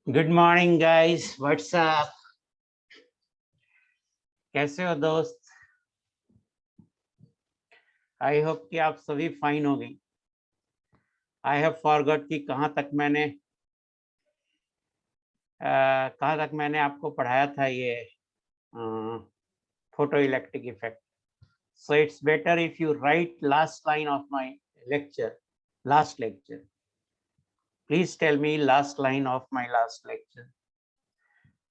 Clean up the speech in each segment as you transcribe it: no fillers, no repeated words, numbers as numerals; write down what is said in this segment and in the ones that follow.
Good morning guys, what's up? कैसे हो दोस्त? आई होप कि आप सभी फाइन हो गई। आई हैव फॉरगॉट कि कहाँ तक मैंने आपको पढ़ाया था ये photo electric effect. So it's better if you write last line of my lecture, last lecture. Please tell me last line of my last lecture,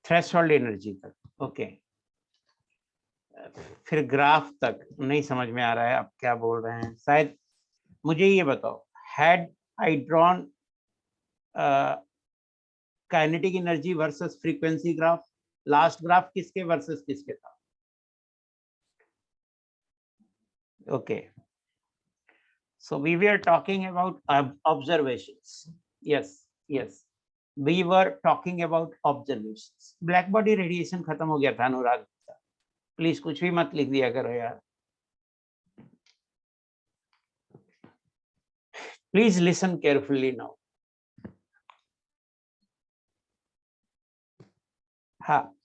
threshold energy तक। ओके, फिर ग्राफ तक नहीं समझ में आ रहा है आप क्या बोल रहे हैं। शायद मुझे ये बताओ, had I drawn kinetic energy versus frequency graph, last graph किसके वर्सेस किसके था? Okay, so we were talking about observations. Yes, we were talking about observations. Black body radiation खत्म हो गया था अनुराग, प्लीज कुछ भी मत लिख दिया करो यार। Please listen carefully now. हाँ,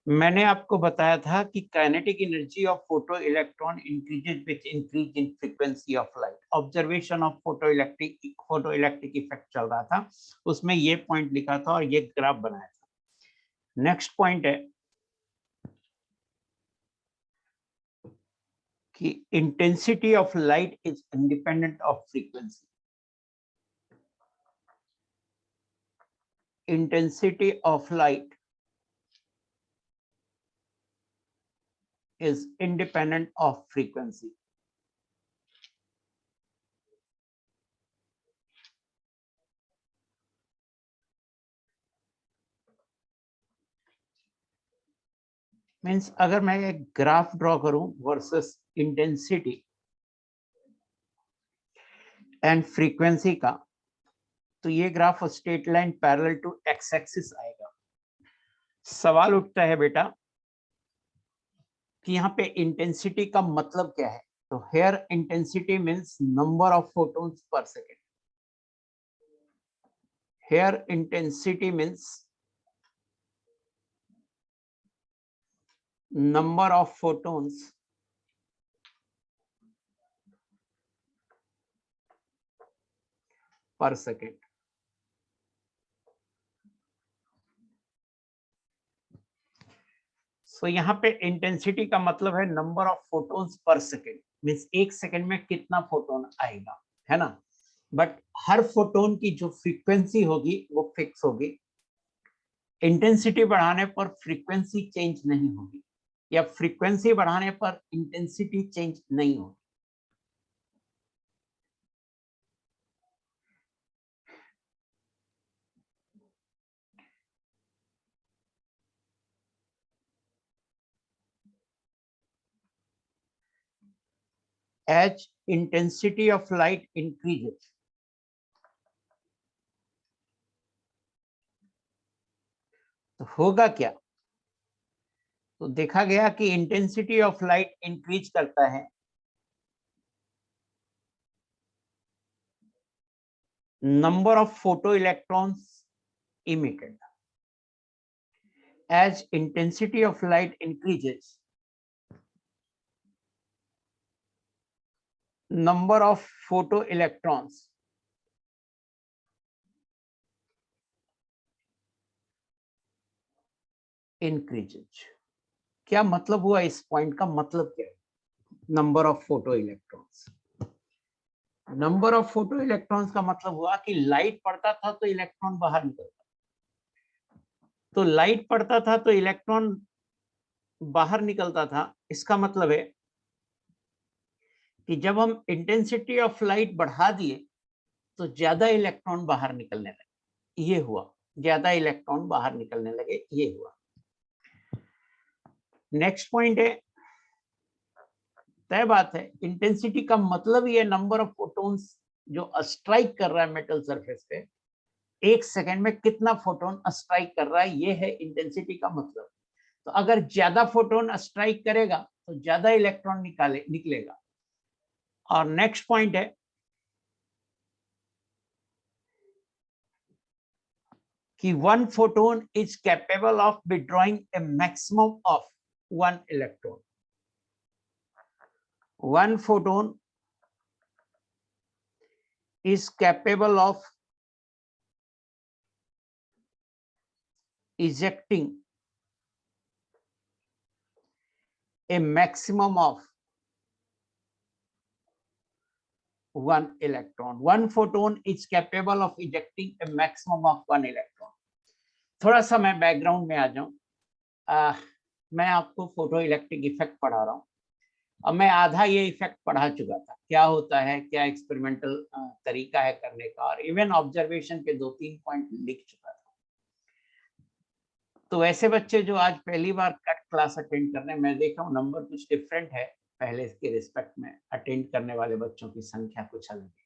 मैंने आपको बताया था कि kinetic energy of photo electron increases with increase in frequency of light. Observation of photo electric effect चल रहा था, उसमें ये पॉइंट लिखा था और ये ग्राफ बनाया था। नेक्स्ट पॉइंट है कि intensity of light is independent of frequency. Intensity of light is independent of frequency. Means अगर मैं एक ग्राफ ड्रॉ करूं वर्सेस इंटेंसिटी एंड फ्रीक्वेंसी का, तो ये graph straight line parallel to X axis आएगा। सवाल उठता है बेटा कि यहाँ पे इंटेंसिटी का मतलब क्या है? तो here intensity means number of photons per second. Here intensity means number of photons per second. So यहाँ पे इंटेंसिटी का मतलब है number of photons per second, means एक सेकेंड में कितना फोटोन आएगा, है ना। बट हर फोटोन की जो फ्रीक्वेंसी होगी वो फिक्स होगी। इंटेंसिटी बढ़ाने पर फ्रीक्वेंसी चेंज नहीं होगी, या फ्रीक्वेंसी बढ़ाने पर इंटेंसिटी चेंज नहीं होगी। As intensity of light increases, तो होगा क्या? तो देखा गया कि इंटेंसिटी ऑफ लाइट इंक्रीज करता है number of photoelectrons emitted. As intensity of light increases, number of photoelectrons increases. क्या मतलब हुआ इस पॉइंट का? मतलब क्या है? Number of photo electrons, number of photo electrons का मतलब हुआ कि लाइट पड़ता था तो इलेक्ट्रॉन बाहर निकलता, तो लाइट पड़ता था तो इलेक्ट्रॉन बाहर निकलता था। इसका मतलब है कि जब हम इंटेंसिटी ऑफ लाइट बढ़ा दिए तो ज्यादा इलेक्ट्रॉन बाहर निकलने लगे, ये हुआ। ज्यादा इलेक्ट्रॉन बाहर निकलने लगे, ये हुआ। नेक्स्ट पॉइंट है, तय बात है इंटेंसिटी का मतलब ये नंबर ऑफ फोटॉन्स जो स्ट्राइक कर रहा है मेटल सरफेस पे, एक सेकेंड में कितना फोटोन स्ट्राइक कर रहा है, ये है इंटेंसिटी का मतलब। तो अगर ज्यादा फोटोन स्ट्राइक करेगा तो ज्यादा इलेक्ट्रॉन निकलेगा। और नेक्स्ट पॉइंट है कि one photon is capable of withdrawing a maximum of 1 electron. One photon is capable of ejecting a maximum of 1 electron. One photon is capable of ejecting a maximum of 1 electron. थोड़ा सा मैं background में आ जाऊं। मैं आपको photo electric effect पढ़ा रहा हूं। अब मैं आधा ये इफेक्ट पढ़ा चुका था, क्या होता है, क्या एक्सपेरिमेंटल तरीका है करने का, और इवन ऑब्जर्वेशन के 2-3 पॉइंट लिख चुका था। तो ऐसे बच्चे जो आज पहली बार कट क्लास अटेंड कर रहे हैं, मैं देख रहा हूँ नंबर कुछ डिफरेंट है पहले के रिस्पेक्ट में, अटेंड करने वाले बच्चों की संख्या कुछ अलग है,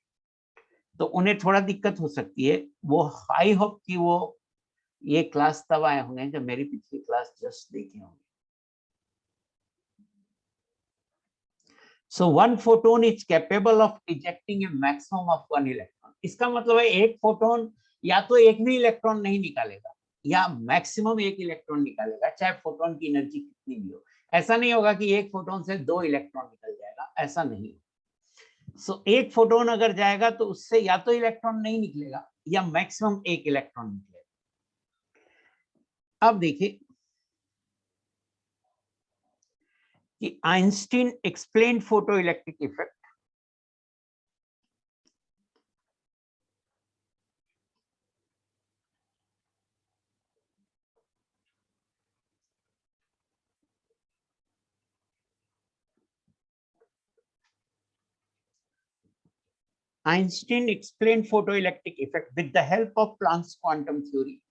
तो उन्हें थोड़ा दिक्कत हो सकती है। वो आई होप कि वो ये क्लास तब आए होंगे जब मेरी पिछली क्लास जस्ट देखे होंगे। So one photon is capable of ejecting a maximum of 1 electron. इसका मतलब है एक फोटोन या तो एक भी इलेक्ट्रॉन नहीं निकालेगा या मैक्सिमम एक इलेक्ट्रॉन निकालेगा, चाहे फोटोन की एनर्जी कितनी भी हो। ऐसा नहीं होगा कि एक फोटोन से 2 इलेक्ट्रॉन निकल जाएगा, ऐसा नहीं। सो एक फोटोन अगर जाएगा तो उससे या तो इलेक्ट्रॉन नहीं निकलेगा या मैक्सिमम एक इलेक्ट्रॉन निकलेगा। अब देखिए कि Einstein explain photoelectric effect Einstein explained photoelectric effect with the help of Planck's quantum theory.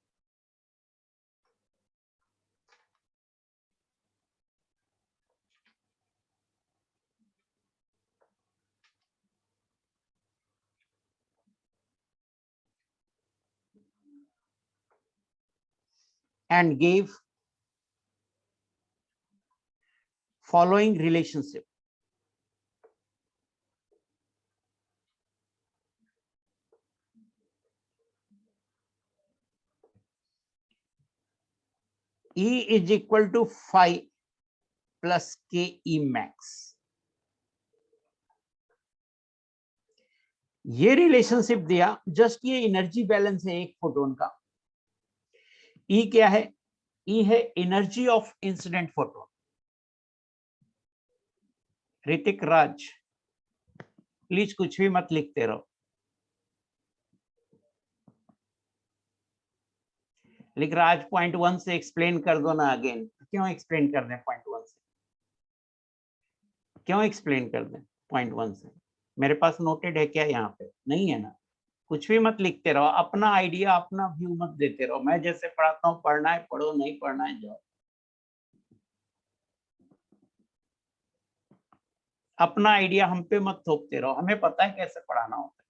And gave following relationship. E is equal to phi plus Ke max. ये रिलेशनशिप दिया, जस्ट ये energy balance है एक photon का। E क्या है? E है energy of incident photon. Hrithik Raj, please कुछ भी मत लिखते रहो, लिख रहा आज पॉइंट 1 से एक्सप्लेन कर दो ना अगेन। क्यों एक्सप्लेन कर दें पॉइंट 1 से? क्यों एक्सप्लेन कर दें पॉइंट 1 से? मेरे पास नोटेड है क्या यहाँ पे? नहीं है ना। कुछ भी मत लिखते रहो, अपना आइडिया अपना व्यू मत देते रहो। मैं जैसे पढ़ाता हूँ, पढ़ना है पढ़ो, नहीं पढ़ना है जाओ। अपना आइडिया हम पे मत थोपते रहो, हमें पता है कैसे पढ़ाना होता है।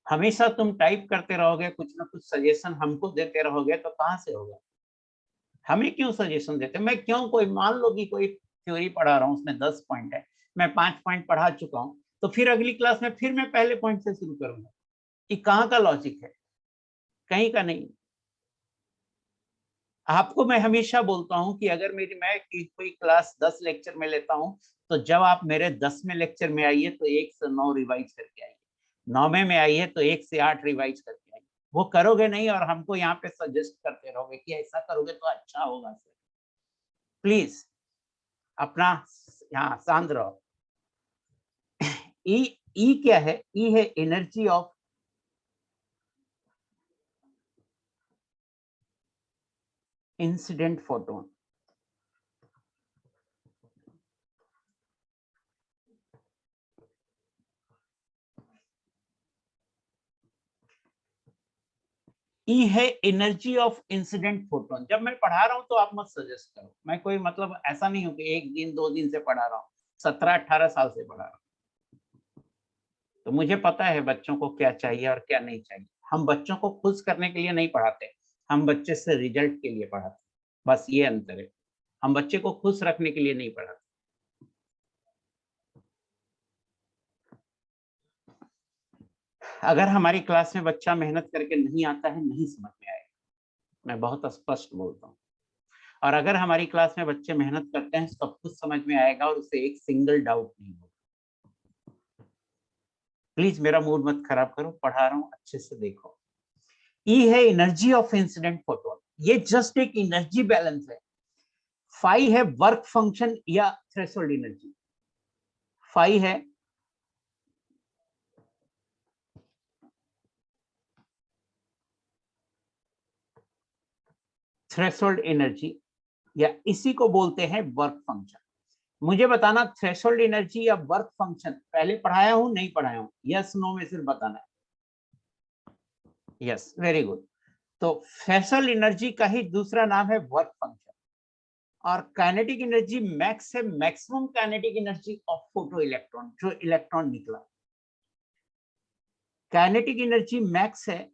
हमेशा तुम टाइप करते रहोगे, कुछ ना कुछ सजेशन हमको देते रहोगे, तो कहाँ से होगा? हमें क्यों सजेशन देते? मैं क्यों, कोई मान लो कि कोई थ्योरी पढ़ा रहा हूँ, उसमें 10 पॉइंट है, मैं 5 पॉइंट पढ़ा चुका हूँ, तो फिर अगली क्लास में फिर मैं पहले पॉइंट से शुरू करूंगा। ये कहाँ का लॉजिक है? कहीं का नहीं। आपको मैं हमेशा बोलता हूं कि अगर मैं कोई क्लास 10 लेक्चर में लेता हूं, तो जब आप मेरे 10वें लेक्चर में आइए तो 1 से 9 रिवाइज करके आइए, 9वें में आइए तो 1 से 8 रिवाइज करके आइए। वो करोगे नहीं और हमको यहाँ पे सजेस्ट करते रहोगे कि ऐसा करोगे तो अच्छा होगा। सर प्लीज अपना यहाँ शांत रहो। ई क्या है? ई है एनर्जी ऑफ इंसिडेंट फोटोन। ई है एनर्जी ऑफ इंसिडेंट फोटोन। जब मैं पढ़ा रहा हूं तो आप मत सजेस्ट करो, मैं कोई मतलब ऐसा नहीं हूं कि 1 दिन 2 दिन से पढ़ा रहा हूं, 17-18 साल से पढ़ा रहा हूं, तो मुझे पता है बच्चों को क्या चाहिए और क्या नहीं चाहिए। हम बच्चों को खुश करने के लिए नहीं पढ़ाते, हम बच्चे से रिजल्ट के लिए पढ़ाते, बस ये अंतर है। हम बच्चे को खुश रखने के लिए नहीं पढ़ाते। अगर हमारी क्लास में बच्चा मेहनत करके नहीं आता है, नहीं समझ में आएगा, मैं बहुत स्पष्ट बोलता हूँ। और अगर हमारी क्लास में बच्चे मेहनत करते हैं, सब कुछ समझ में आएगा और उसे एक सिंगल डाउट नहीं होगा। प्लीज मेरा मूड मत खराब करो, पढ़ा रहा हूँ, अच्छे से देखो। ई है एनर्जी ऑफ इंसिडेंट फोटोन, ये जस्ट एक एनर्जी बैलेंस है। फाई है वर्क फंक्शन या थ्रेशोल्ड एनर्जी। फाई है थ्रेशोल्ड एनर्जी या इसी को बोलते हैं वर्क फंक्शन। मुझे बताना थ्रेशोल्ड एनर्जी या वर्क फंक्शन पहले पढ़ाया हूं नहीं पढ़ाया हूं, यस नो में सिर्फ बताना है। Yes, very good. तो थ्रेशोल्ड एनर्जी का ही दूसरा नाम है वर्क फंक्शन। और काइनेटिक एनर्जी मैक्स है, maximum kinetic energy of photo electron, जो इलेक्ट्रॉन निकला। काइनेटिक एनर्जी मैक्स है,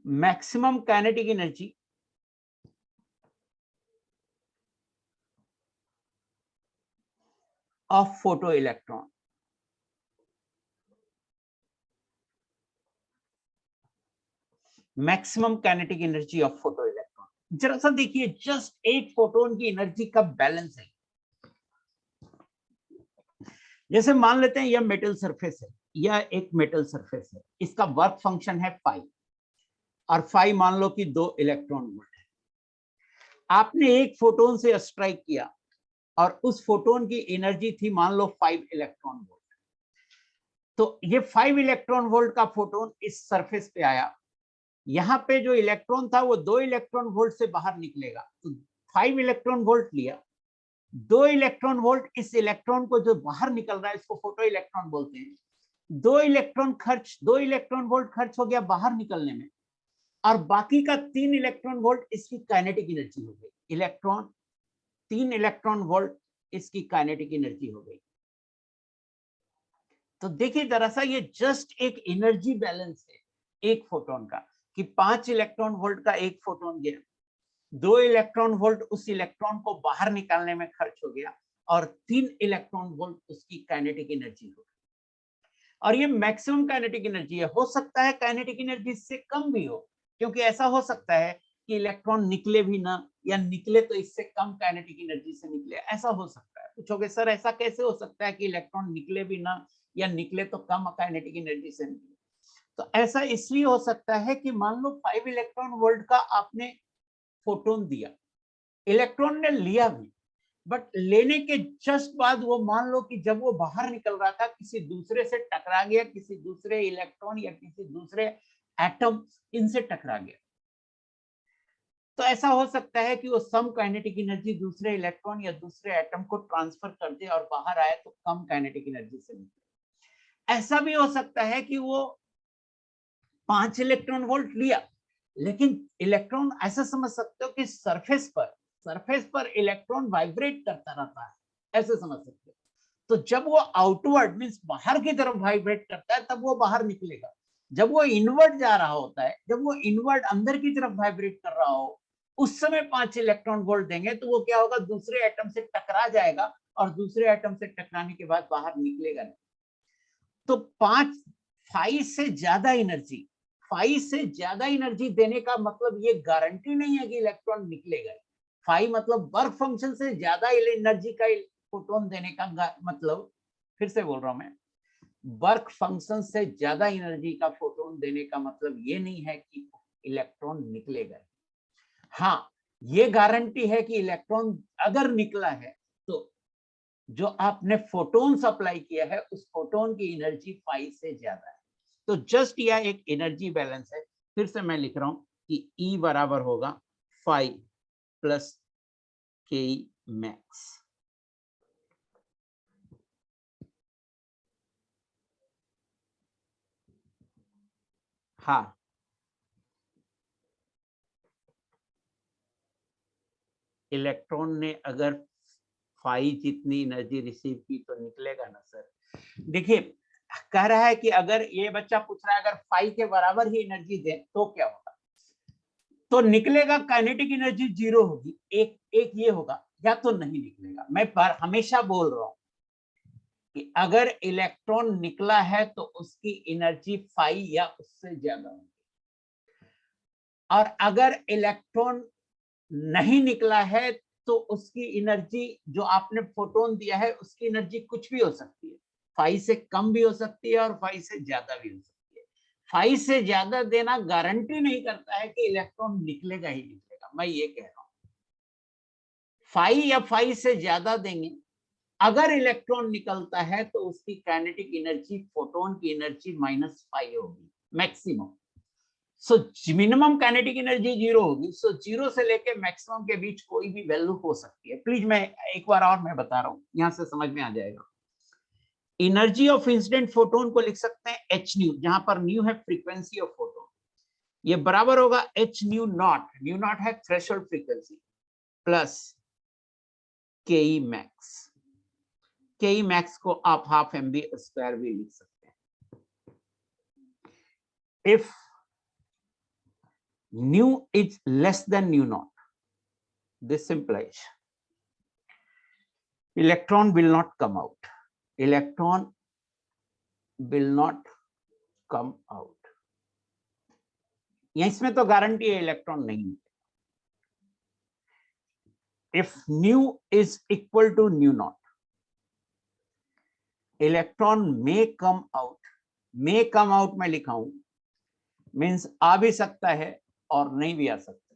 maximum kinetic energy of photo electron. Maximum kinetic energy of photo electron. जरा सा देखिए, जस्ट एक फोटोन की एनर्जी का बैलेंस है। जैसे मान लेते हैं यह मेटल सरफेस है, यह एक मेटल सरफेस है, इसका वर्क फंक्शन है फाई, और फाई मान लो कि 2 इलेक्ट्रॉन वोल्ट है। आपने एक फोटोन से स्ट्राइक किया और उस फोटोन की एनर्जी थी मान लो 5 इलेक्ट्रॉन वोल्ट। तो ये 5 इलेक्ट्रॉन वोल्ट का फोटोन इस सरफेस पे आया, यहाँ पे जो इलेक्ट्रॉन था वो 2 इलेक्ट्रॉन वोल्ट से बाहर निकलेगा, तो 5 इलेक्ट्रॉन वोल्ट लिया, 2 इलेक्ट्रॉन वोल्ट इस इलेक्ट्रॉन को जो बाहर निकल रहा है इसको फोटो इलेक्ट्रॉन बोलते हैं। 2 इलेक्ट्रॉन वोल्ट खर्च हो गया बाहर निकलने में, और बाकी का 3 इलेक्ट्रॉन वोल्ट इसकी काइनेटिक एनर्जी हो गई। 3 इलेक्ट्रॉन वोल्ट इसकी काइनेटिक एनर्जी हो गई। तो देखिए दरअसल ये जस्ट एक एनर्जी बैलेंस है एक फोटोन का, कि 5 इलेक्ट्रॉन वोल्ट का एक फोटोन गया, 2 इलेक्ट्रॉन वोल्ट उस इलेक्ट्रॉन को बाहर निकालने में खर्च हो गया, और 3 इलेक्ट्रॉन वोल्ट उसकी काइनेटिक एनर्जी हो गई। और ये मैक्सिमम काइनेटिक एनर्जी है। हो सकता है काइनेटिक एनर्जी इससे कम भी हो, क्योंकि ऐसा हो सकता है कि इलेक्ट्रॉन निकले भी ना, या निकले तो इससे कम काइनेटिक एनर्जी से निकले, ऐसा हो सकता है। पूछोगे सर ऐसा कैसे हो सकता है कि इलेक्ट्रॉन निकले भी ना या निकले तो कम काइनेटिक एनर्जी से निकले? तो ऐसा इसलिए हो सकता है कि मान लो 5 इलेक्ट्रॉन वोल्ट का आपने फोटोन दिया, इलेक्ट्रॉन ने लिया भी, बट लेने के जस्ट बाद वो मान लो कि जब वो बाहर निकल रहा था किसी दूसरे से टकरा गया, किसी दूसरे इलेक्ट्रॉन या किसी दूसरे एटम इनसे टकरा गया, तो ऐसा हो सकता है कि वो सम काइनेटिक एनर्जी दूसरे इलेक्ट्रॉन या दूसरे एटम को ट्रांसफर कर दे और बाहर आए तो कम काइनेटिक एनर्जी से निकले। ऐसा भी हो सकता है कि वो 5 इलेक्ट्रॉन वोल्ट लिया, लेकिन इलेक्ट्रॉन ऐसा समझ सकते हो कि सरफेस पर इलेक्ट्रॉन वाइब्रेट करता रहता है, ऐसे समझ सकते हो। तो जब वो आउटवर्ड मींस बाहर की तरफ वाइब्रेट करता है तब वो बाहर निकलेगा। जब वो इनवर्ड जा रहा होता है, जब वो इनवर्ड अंदर की तरफ वाइब्रेट कर रहा हो, उस समय 5 इलेक्ट्रॉन वोल्ट देंगे तो वो क्या होगा, दूसरे एटम से टकरा जाएगा, और दूसरे एटम से टकराने के बाद बाहर निकलेगा नहीं। तो 5 से ज्यादा एनर्जी, 5 से ज्यादा एनर्जी देने का मतलब ये गारंटी नहीं है कि इलेक्ट्रॉन निकलेगा। 5 मतलब वर्क फंक्शन से ज्यादा एनर्जी का फोटोन देने का मतलब, फिर से बोल रहा हूं मैं, वर्क फंक्शन से ज्यादा एनर्जी का फोटोन देने का मतलब ये नहीं है कि इलेक्ट्रॉन निकलेगा। हाँ, ये गारंटी है कि इलेक्ट्रॉन अगर निकला है तो जो आपने फोटोन सप्लाई किया है उस फोटोन की एनर्जी 5 से ज्यादा है। तो जस्ट यह एक एनर्जी बैलेंस है। फिर से मैं लिख रहा हूं कि E बराबर होगा 5 प्लस के मैक्स। हाँ, इलेक्ट्रॉन ने अगर 5 जितनी एनर्जी रिसीव की तो निकलेगा ना सर। देखिए, कह रहा है कि अगर ये बच्चा पूछ रहा है अगर 5 के बराबर ही एनर्जी दे तो क्या होगा, तो निकलेगा काइनेटिक एनर्जी 0 होगी, एक ये होगा, या तो नहीं निकलेगा। मैं हमेशा बोल रहा हूं कि अगर इलेक्ट्रॉन निकला है तो उसकी एनर्जी 5 या उससे ज्यादा होगी, और अगर इलेक्ट्रॉन नहीं निकला है तो उसकी एनर्जी, जो आपने फोटोन दिया है उसकी एनर्जी कुछ भी हो सकती है, 5 से कम भी हो सकती है और 5 से ज्यादा भी हो सकती है। 5 से ज्यादा देना गारंटी नहीं करता है कि इलेक्ट्रॉन निकलेगा ही निकलेगा, मैं ये कह रहा हूं। 5 या 5 से ज्यादा देंगे, अगर इलेक्ट्रॉन निकलता है तो उसकी काइनेटिक एनर्जी फोटोन की एनर्जी -5 होगी maximum. So minimum kinetic energy 0 होगी। सो 0 से लेके मैक्सिमम के बीच कोई भी वैल्यू हो सकती है। प्लीज मैं एक बार और मैं बता रहा हूं, यहां से समझ में आ जाएगा। एनर्जी ऑफ इंसिडेंट फोटोन को लिख सकते हैं एच न्यू, जहां पर न्यू है फ्रीक्वेंसी ऑफ फोटोन, ये बराबर होगा H new not, new not है थ्रेशोल्ड फ्रीक्वेंसी, प्लस के ई मैक्स। के ई मैक्स को आप हाफ एम बी स्क्वायर भी लिख सकते हैं। If nu is less than nu naught, this implies electron will not come out, electron will not come out। या इसमें तो गारंटी है इलेक्ट्रॉन नहीं। If nu is equal to nu naught, electron may come out, may come out मैं लिखा हूं, means आ भी सकता है और नहीं भी आ सकता।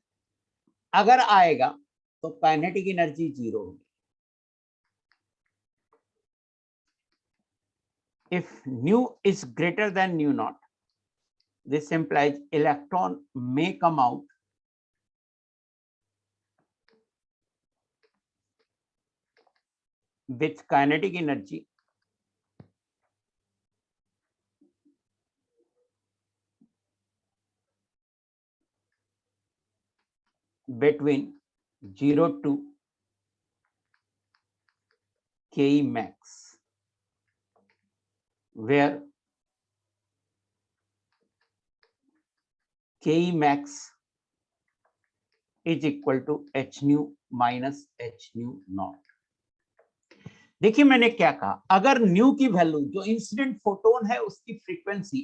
अगर आएगा तो काइनेटिक एनर्जी 0 होगी। If nu is greater than nu naught, this implies electron may come out with kinetic energy between 0 to Ke max, where Ke max is equal to h nu minus h nu naught। देखिए मैंने क्या कहा, अगर new की value, जो incident photon है उसकी frequency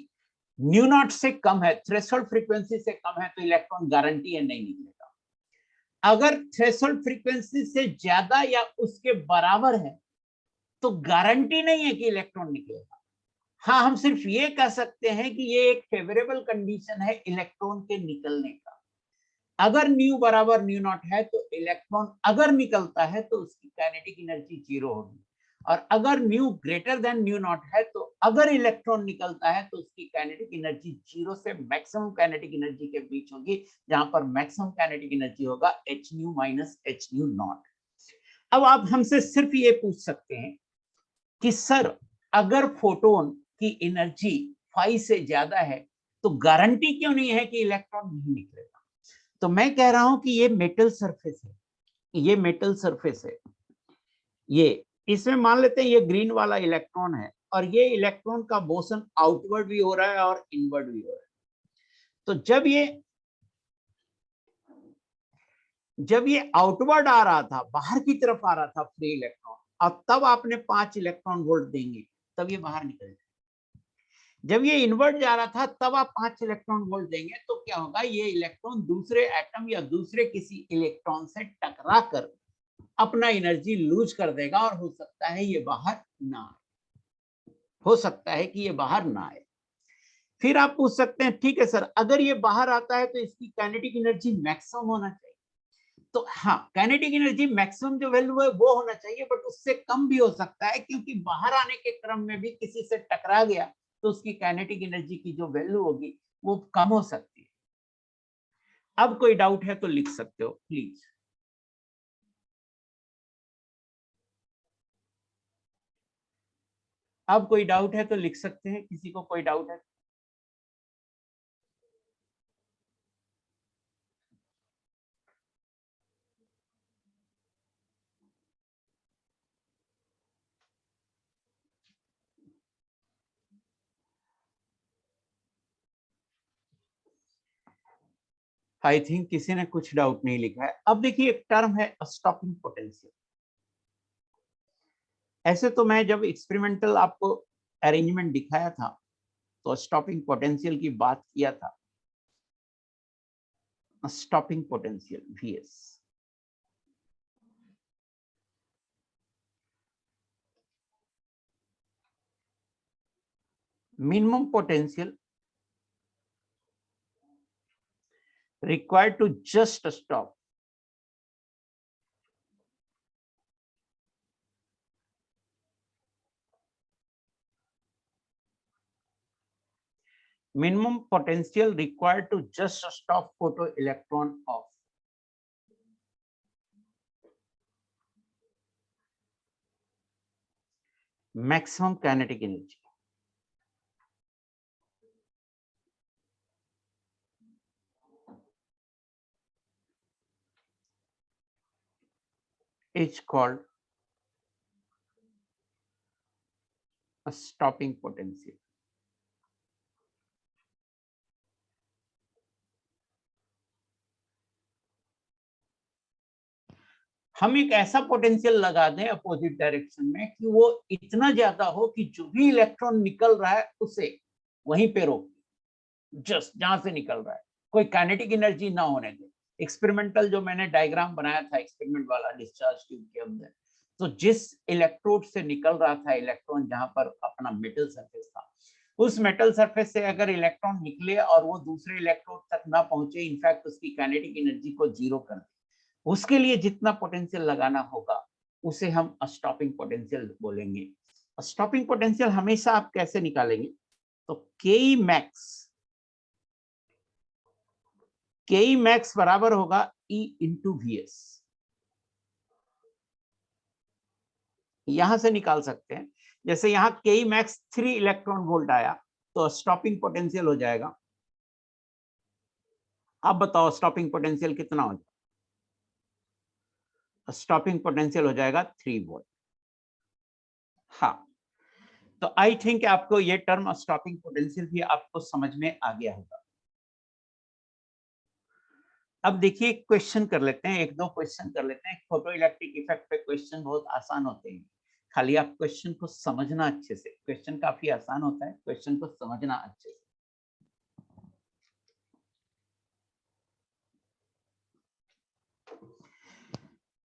new not से कम है, थ्रेशोल्ड फ्रीक्वेंसी से कम है, तो इलेक्ट्रॉन गारंटी है नहीं निकलेगा। अगर थ्रेशोल्ड फ्रीक्वेंसी से ज्यादा या उसके बराबर है तो गारंटी नहीं है कि इलेक्ट्रॉन निकलेगा। हाँ, हम सिर्फ ये कह सकते हैं कि ये एक फेवरेबल कंडीशन है इलेक्ट्रॉन के निकलने का। अगर न्यू बराबर न्यू नॉट है तो इलेक्ट्रॉन अगर निकलता है तो उसकी काइनेटिक एनर्जी 0 होगी, और अगर new greater than new not है तो अगर इलेक्ट्रॉन निकलता है तो उसकी काइनेटिक एनर्जी 0 से मैक्सिमम काइनेटिक एनर्जी के बीच होगी, जहां पर मैक्सिमम काइनेटिक एनर्जी होगा H new minus H new not. अब आप हमसे सिर्फ ये पूछ सकते हैं कि सर अगर फोटोन की एनर्जी 5 से ज्यादा है तो गारंटी क्यों नहीं है कि इलेक्ट्रॉन नहीं निकलेगा? तो मैं कह रहा हूं कि ये मेटल सरफेस है, ये मेटल सरफेस है, ये इसमें मान लेते हैं ये ग्रीन वाला इलेक्ट्रॉन है, और ये इलेक्ट्रॉन का मोशन आउटवर्ड भी हो रहा है और इनवर्ड भी हो रहा है। तो जब ये आउटवर्ड आ रहा था, बाहर की तरफ आ रहा था फ्री इलेक्ट्रॉन, और तब आपने 5 इलेक्ट्रॉन वोल्ट देंगे तब ये बाहर निकल जाए। जब ये इनवर्ट जा रहा था तब आप 5 इलेक्ट्रॉन वोल्ट देंगे तो क्या होगा, ये इलेक्ट्रॉन दूसरे एटम या दूसरे किसी इलेक्ट्रॉन से टकरा कर अपना एनर्जी लूज कर देगा, और हो सकता है ये बाहर ना आए, हो सकता है कि ये बाहर ना आए। फिर आप पूछ सकते हैं ठीक है सर, अगर ये बाहर आता है तो इसकी काइनेटिक एनर्जी मैक्सिमम होना चाहिए। तो हाँ, काइनेटिक एनर्जी मैक्सिमम जो वैल्यू है वो होना चाहिए, बट उससे कम भी हो सकता है, क्योंकि बाहर आने के क्रम में भी किसी से टकरा गया तो उसकी काइनेटिक एनर्जी की जो वैल्यू होगी वो कम हो सकती है। अब कोई डाउट है तो लिख सकते हो प्लीज। अब कोई डाउट है तो लिख सकते हैं, किसी को कोई डाउट है? आई थिंक किसी ने कुछ डाउट नहीं लिखा है। अब देखिए एक टर्म है स्टॉपिंग पोटेंशियल। ऐसे तो मैं जब एक्सपेरिमेंटल आपको अरेंजमेंट दिखाया था तो स्टॉपिंग पोटेंशियल की बात किया था, stopping potential Vs, minimum potential required to just stop minimum potential required to just stop photoelectron off. Maximum kinetic energy is called a stopping potential. हम एक ऐसा पोटेंशियल लगा दें अपोजिट डायरेक्शन में कि वो इतना ज्यादा हो कि जो भी इलेक्ट्रॉन निकल रहा है उसे वहीं पे रोक, जस्ट जहां से निकल रहा है, कोई काइनेटिक एनर्जी ना होने दे। एक्सपेरिमेंटल जो मैंने डायग्राम बनाया था एक्सपेरिमेंट वाला डिस्चार्ज ट्यूब के अंदर, तो जिस इलेक्ट्रोड से निकल रहा था इलेक्ट्रॉन, जहां पर अपना मेटल सरफेस था, उस मेटल सरफेस से अगर इलेक्ट्रॉन निकले और वो दूसरे इलेक्ट्रोड तक ना पहुंचे, इनफैक्ट उसकी काइनेटिक एनर्जी को जीरो कर दे, उसके लिए जितना पोटेंशियल लगाना होगा उसे हम स्टॉपिंग पोटेंशियल बोलेंगे। स्टॉपिंग पोटेंशियल हमेशा आप कैसे निकालेंगे, तो के मैक्स बराबर होगा E इंटू VS। यहां से निकाल सकते हैं, जैसे यहाँ के मैक्स 3 इलेक्ट्रॉन वोल्ट आया तो स्टॉपिंग पोटेंशियल हो जाएगा, अब बताओ स्टॉपिंग पोटेंशियल कितना हो जाएगा, स्टॉपिंग पोटेंशियल हो जाएगा 3 वोल्ट। हाँ, तो आई थिंक आपको ये टर्म स्टॉपिंग पोटेंशियल भी आपको समझ में आ गया होगा। अब देखिए क्वेश्चन कर लेते हैं, एक दो क्वेश्चन कर लेते हैं। फोटो इलेक्ट्रिक इफेक्ट पे क्वेश्चन बहुत आसान होते हैं, खाली आप क्वेश्चन को समझना अच्छे से। क्वेश्चन काफी आसान होता है, क्वेश्चन को समझना अच्छे से।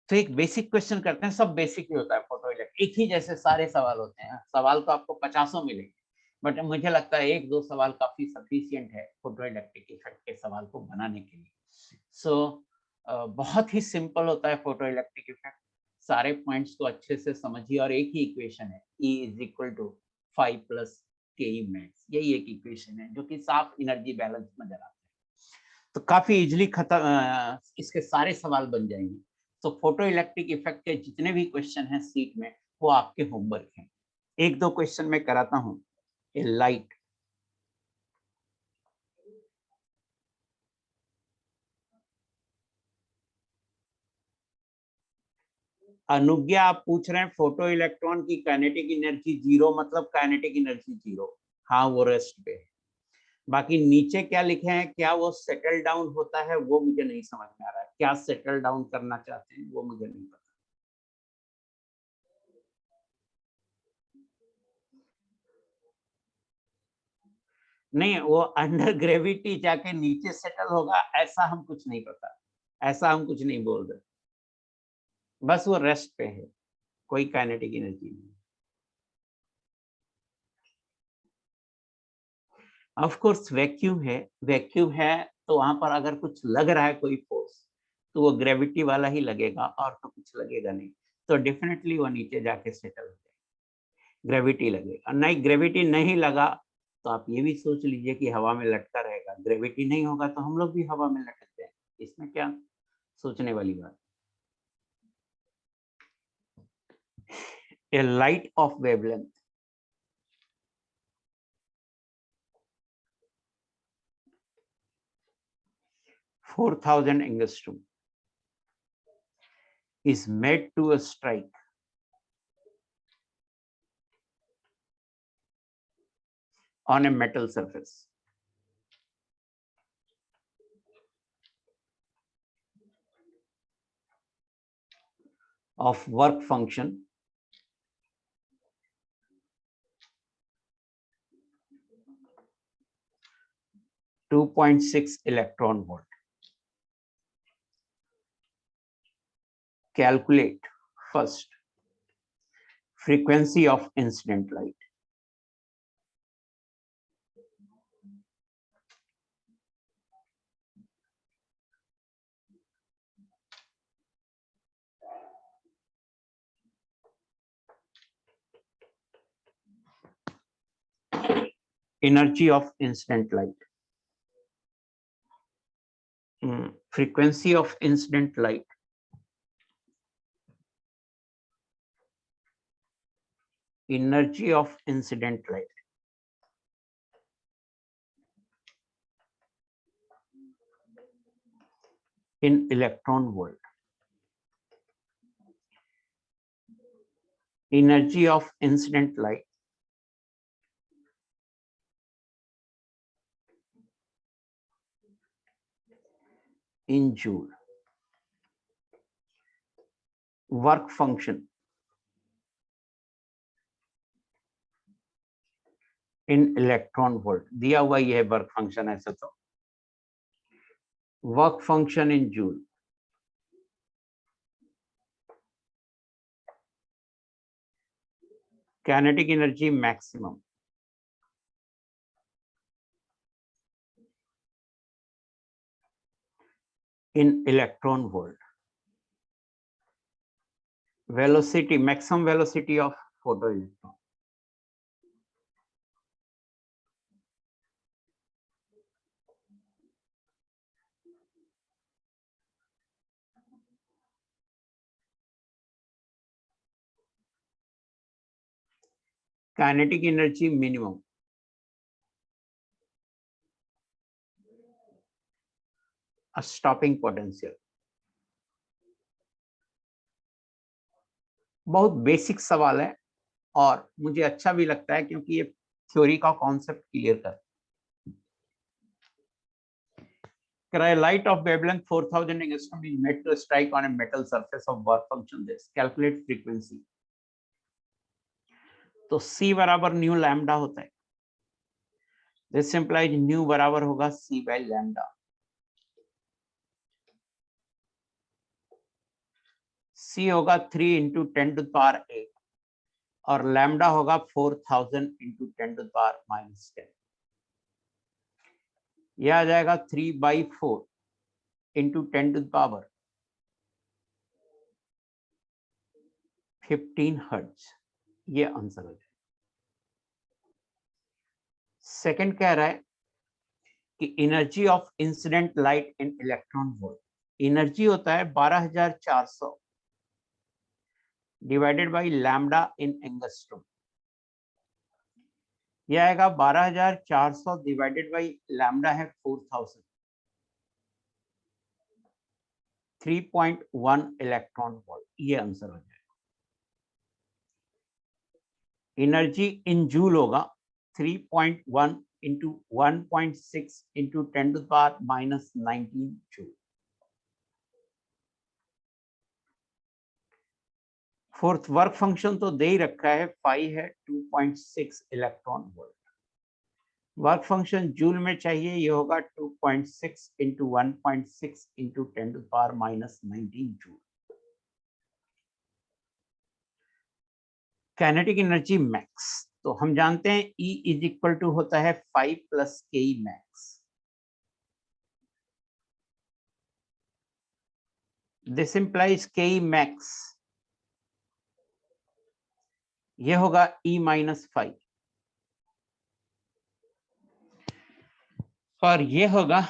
तो एक बेसिक क्वेश्चन करते हैं, सब बेसिक ही होता है फोटो इलेक्ट्रिक, एक ही जैसे सारे सवाल होते हैं। सवाल तो आपको 50 मिलेंगे, बट मुझे लगता है एक दो सवाल काफी सफिशिएंट है फोटो इलेक्ट्रिक इफेक्ट के सवाल को बनाने के लिए। सो बहुत ही सिंपल होता है फोटो इलेक्ट्रिक इफेक्ट। सारे पॉइंट्स को अच्छे से समझिए, और एक ही इक्वेशन है, E is equal to 5 plus K max, यही एक इक्वेशन है जो कि साफ एनर्जी बैलेंस नजर आता है। तो काफी इजिली खत्म, इसके सारे सवाल बन जाएंगे। तो फोटो इलेक्ट्रिक इफेक्ट के जितने भी क्वेश्चन हैं सीट में, वो आपके होमवर्क हैं। एक दो क्वेश्चन मैं कराता हूँ। ए लाइट, अनुज्ञा आप पूछ रहे हैं फोटो इलेक्ट्रॉन की काइनेटिक एनर्जी जीरो, मतलब काइनेटिक एनर्जी जीरो, हाँ वो रेस्ट पे है। बाकी नीचे क्या लिखे हैं, क्या वो सेटल डाउन होता है, वो मुझे नहीं समझ में आ रहा है। क्या सेटल डाउन करना चाहते हैं वो मुझे नहीं पता। नहीं, वो अंडर ग्रेविटी जाके नीचे सेटल होगा ऐसा हम कुछ नहीं पता, ऐसा हम कुछ नहीं बोल रहे। बस वो रेस्ट पे है, कोई काइनेटिक एनर्जी नहीं। ऑफ कोर्स वैक्यूम है, वैक्यूम है तो वहां पर अगर कुछ लग रहा है कोई फोर्स, तो वो ग्रेविटी वाला ही लगेगा, और तो कुछ लगेगा नहीं। तो डेफिनेटली वो नीचे जाके सेटल हो जाएगा, ग्रेविटी लगेगा। नहीं, ग्रेविटी नहीं लगा तो आप ये भी सोच लीजिए कि हवा में लटका रहेगा। ग्रेविटी नहीं होगा तो हम लोग भी हवा में लटकते हैं, इसमें क्या सोचने वाली बात। A light of wavelength 4000 angstrom is made to a strike on a metal surface of work function 2.6 electron volt. Calculate first frequency of incident light. Energy of incident light. Frequency of incident light. Energy of incident light. In electron volt. Energy of incident light in joule. Work function in electron volt. दिया हुआ ये है work function, ऐसा तो work function in joule. Kinetic energy maximum. In electron volt. Velocity, maximum velocity of photoelectron. Kinetic energy minimum. A stopping potential. बहुत basic सवाल है और मुझे अच्छा भी लगता है क्योंकि ये थ्योरी का कॉन्सेप्ट क्लियर कर. Light of wavelength 4000 angstrom is made to strike on a metal surface of work function this. Calculate frequency. तो C बराबर न्यू लैम्डा होता है. This implies न्यू बराबर होगा C by लैम्डा. C होगा 3 into 10 to the power 8 और lambda होगा 4000 into 10 to the power minus 10. यह आ जाएगा 3/4 into 10 to the power 15 hertz. ये आंसर हो जाएगा. सेकंड कह रहा है कि energy of incident light in electron volt. Energy होता है 12400 divided by lambda in angstrom. यह आएगा 12400 डिवाइडेड बाय लैम्डा है 4000. 3.1 इलेक्ट्रॉन वोल्ट. ये आंसर हो जाएगा. एनर्जी इन जूल होगा 3.1 into 1.6 into 10 to the power minus 19 joule. Fourth work function तो दे ही रखा है, फाई है 2.6 electron volt. Work function joule में चाहिए, ये होगा 2.6 into 1.6 into 10 to the power minus 19 joule. Kinetic energy max तो हम जानते हैं E इज इक्वल टू होता है 5 plus K max. This implies के मैक्स ये होगा E माइनस 5 और ये होगा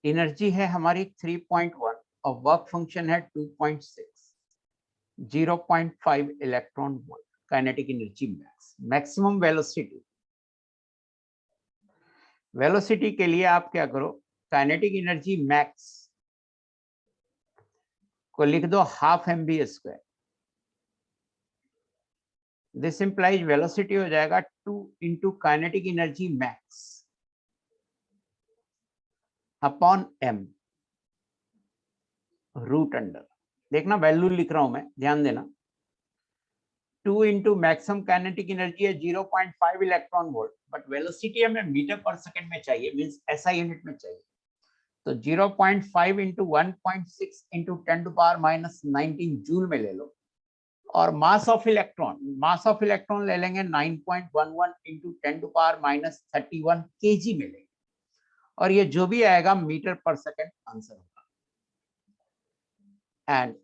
एनर्जी है हमारी 3.1 और वर्क फंक्शन है 2.6. 0.5 electron volt. Kinetic energy max. Maximum velocity. Velocity के लिए आप क्या करो, काइनेटिक एनर्जी मैक्स को लिख दो half mv². This implies velocity हो जाएगा 2 into kinetic energy max upon m root under. देखना वैल्यू लिख रहा हूं मैं, ध्यान देना. 2 into maximum kinetic energy है 0.5 इलेक्ट्रॉन वोल्ट, बट वेलोसिटी हमें मीटर पर सेकंड में चाहिए, मींस एसआई यूनिट में चाहिए। तो 0.5 into 1.6 into 10 to power minus 19 joule में ले लो, और मास ऑफ इलेक्ट्रॉन ले लेंगे 9.11 into 10 to power minus 31 kg में लेंगे, और ये जो भी आएगा मीटर पर सेकंड आंसर होगा। एंड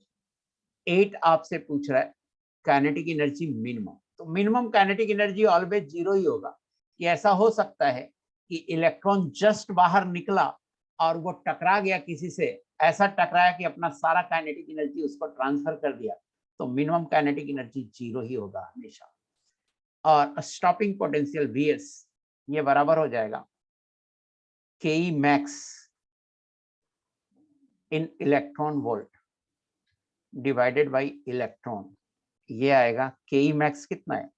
8 आपसे पूछ रहा है काइनेटिक एनर्जी मिनिमम, तो minimum kinetic energy always zero ही होगा। कि ऐसा हो सकता है कि इलेक्ट्रॉन जस्ट बाहर निकला और वो टकरा गया किसी से, ऐसा टकराया कि अपना सारा काइनेटिक एनर्जी उसको ट्रांसफर कर दिया, तो मिनिमम काइनेटिक एनर्जी जीरो ही होगा हमेशा। और स्टॉपिंग पोटेंशियल Vs ये बराबर हो जाएगा Ke max in electron volt divided by electron, ये आएगा Ke max कितना है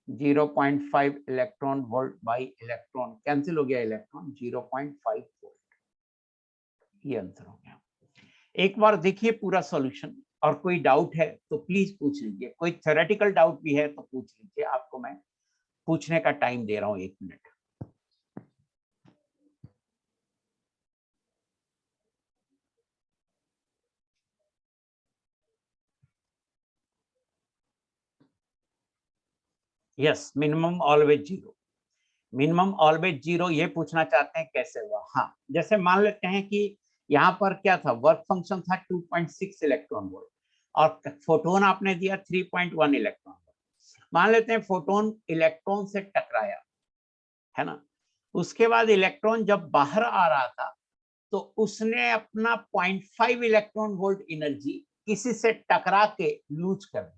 0.5 electron volt by electron, cancel हो गया इलेक्ट्रॉन 0.5 वोल्ट, ये आंसर हो गया। एक बार देखिए पूरा सॉल्यूशन, और कोई डाउट है तो प्लीज पूछ लीजिए, कोई थ्योरेटिकल डाउट भी है तो पूछ लीजिए, आपको मैं पूछने का टाइम दे रहा हूं 1 minute. Yes, minimum always zero, minimum always zero, ये पूछना चाहते हैं कैसे हुआ। हाँ, जैसे मान लेते हैं कि यहाँ पर क्या था, वर्क फंक्शन था 2.6 इलेक्ट्रॉन वोल्ट, और फोटोन आपने दिया 3.1 इलेक्ट्रॉन वोल्ट। मान लेते हैं फोटोन इलेक्ट्रॉन से टकराया, है ना, उसके बाद इलेक्ट्रॉन जब बाहर आ रहा था तो उसने अपना 0.5 इलेक्ट्रॉन वोल्ट एनर्जी किसी से टकरा के लूज कर दिया,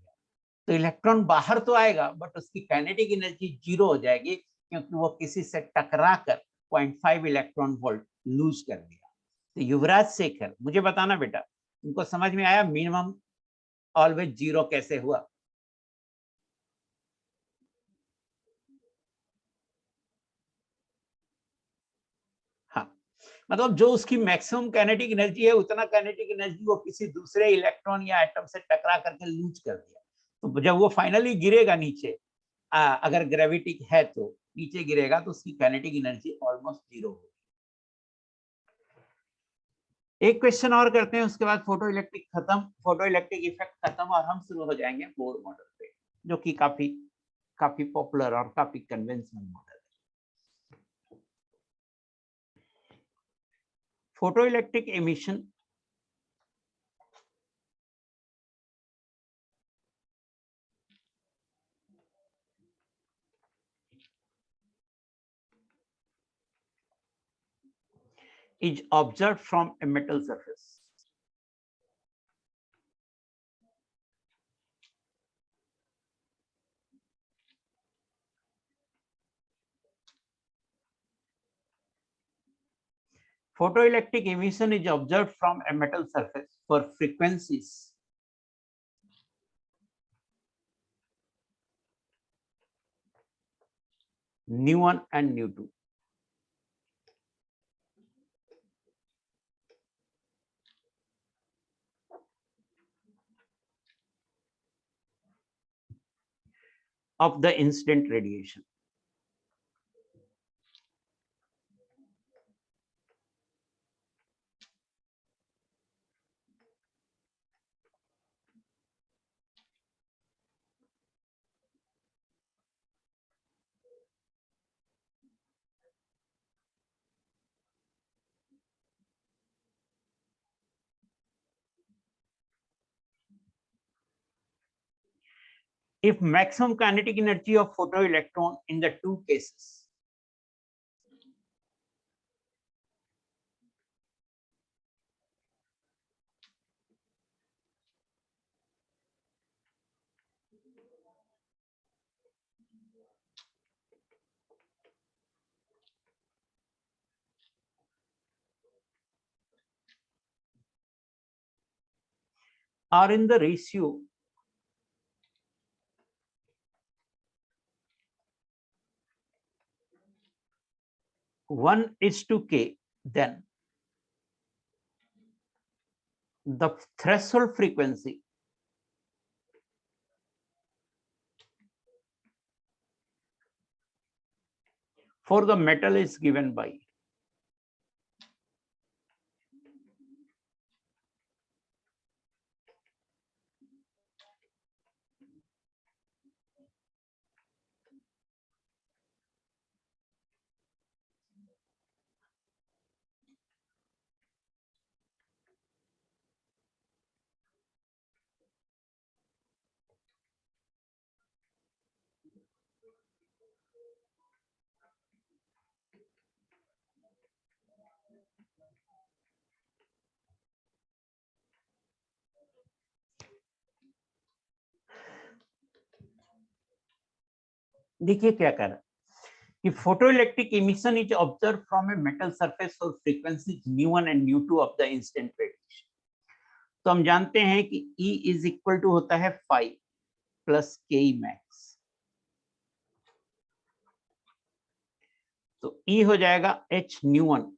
तो इलेक्ट्रॉन बाहर तो आएगा बट उसकी काइनेटिक एनर्जी जीरो हो जाएगी, क्योंकि वो किसी से टकरा कर 0.5 इलेक्ट्रॉन वोल्ट लूज कर दिया। तो युवराज शेखर, मुझे बताना बेटा, तुमको समझ में आया मिनिमम ऑलवेज जीरो कैसे हुआ? हाँ, मतलब जो उसकी मैक्सिमम काइनेटिक एनर्जी है उतना काइनेटिक एनर्जी वो किसी दूसरे इलेक्ट्रॉन या एटम से टकरा करके लूज कर दिया, तो जब वो फाइनली गिरेगा नीचे, अगर ग्रेविटी है तो नीचे गिरेगा, तो उसकी काइनेटिक एनर्जी ऑलमोस्ट जीरो होगी। एक क्वेश्चन और करते हैं, उसके बाद फोटो इलेक्ट्रिक खत्म, फोटो इलेक्ट्रिक इफेक्ट खत्म, और हम शुरू हो जाएंगे बोर मॉडल पे, जो कि काफी काफी पॉपुलर और काफी कन्वेंशनल मॉडल है। Photo electric emission is observed from a metal surface. Photoelectric emission is observed from a metal surface for frequencies nu1 and nu2. Of the incident radiation. If maximum kinetic energy of photoelectron in the two cases are in the ratio 1:k, then the threshold frequency for the metal is given by देखिए क्या कह रहा है कि photoelectric emission is observed from a metal surface or frequencies nu1 and nu2 of the instant radiation. तो हम जानते हैं कि E is equal to होता है 5 plus Ke max. तो E हो जाएगा H nu1,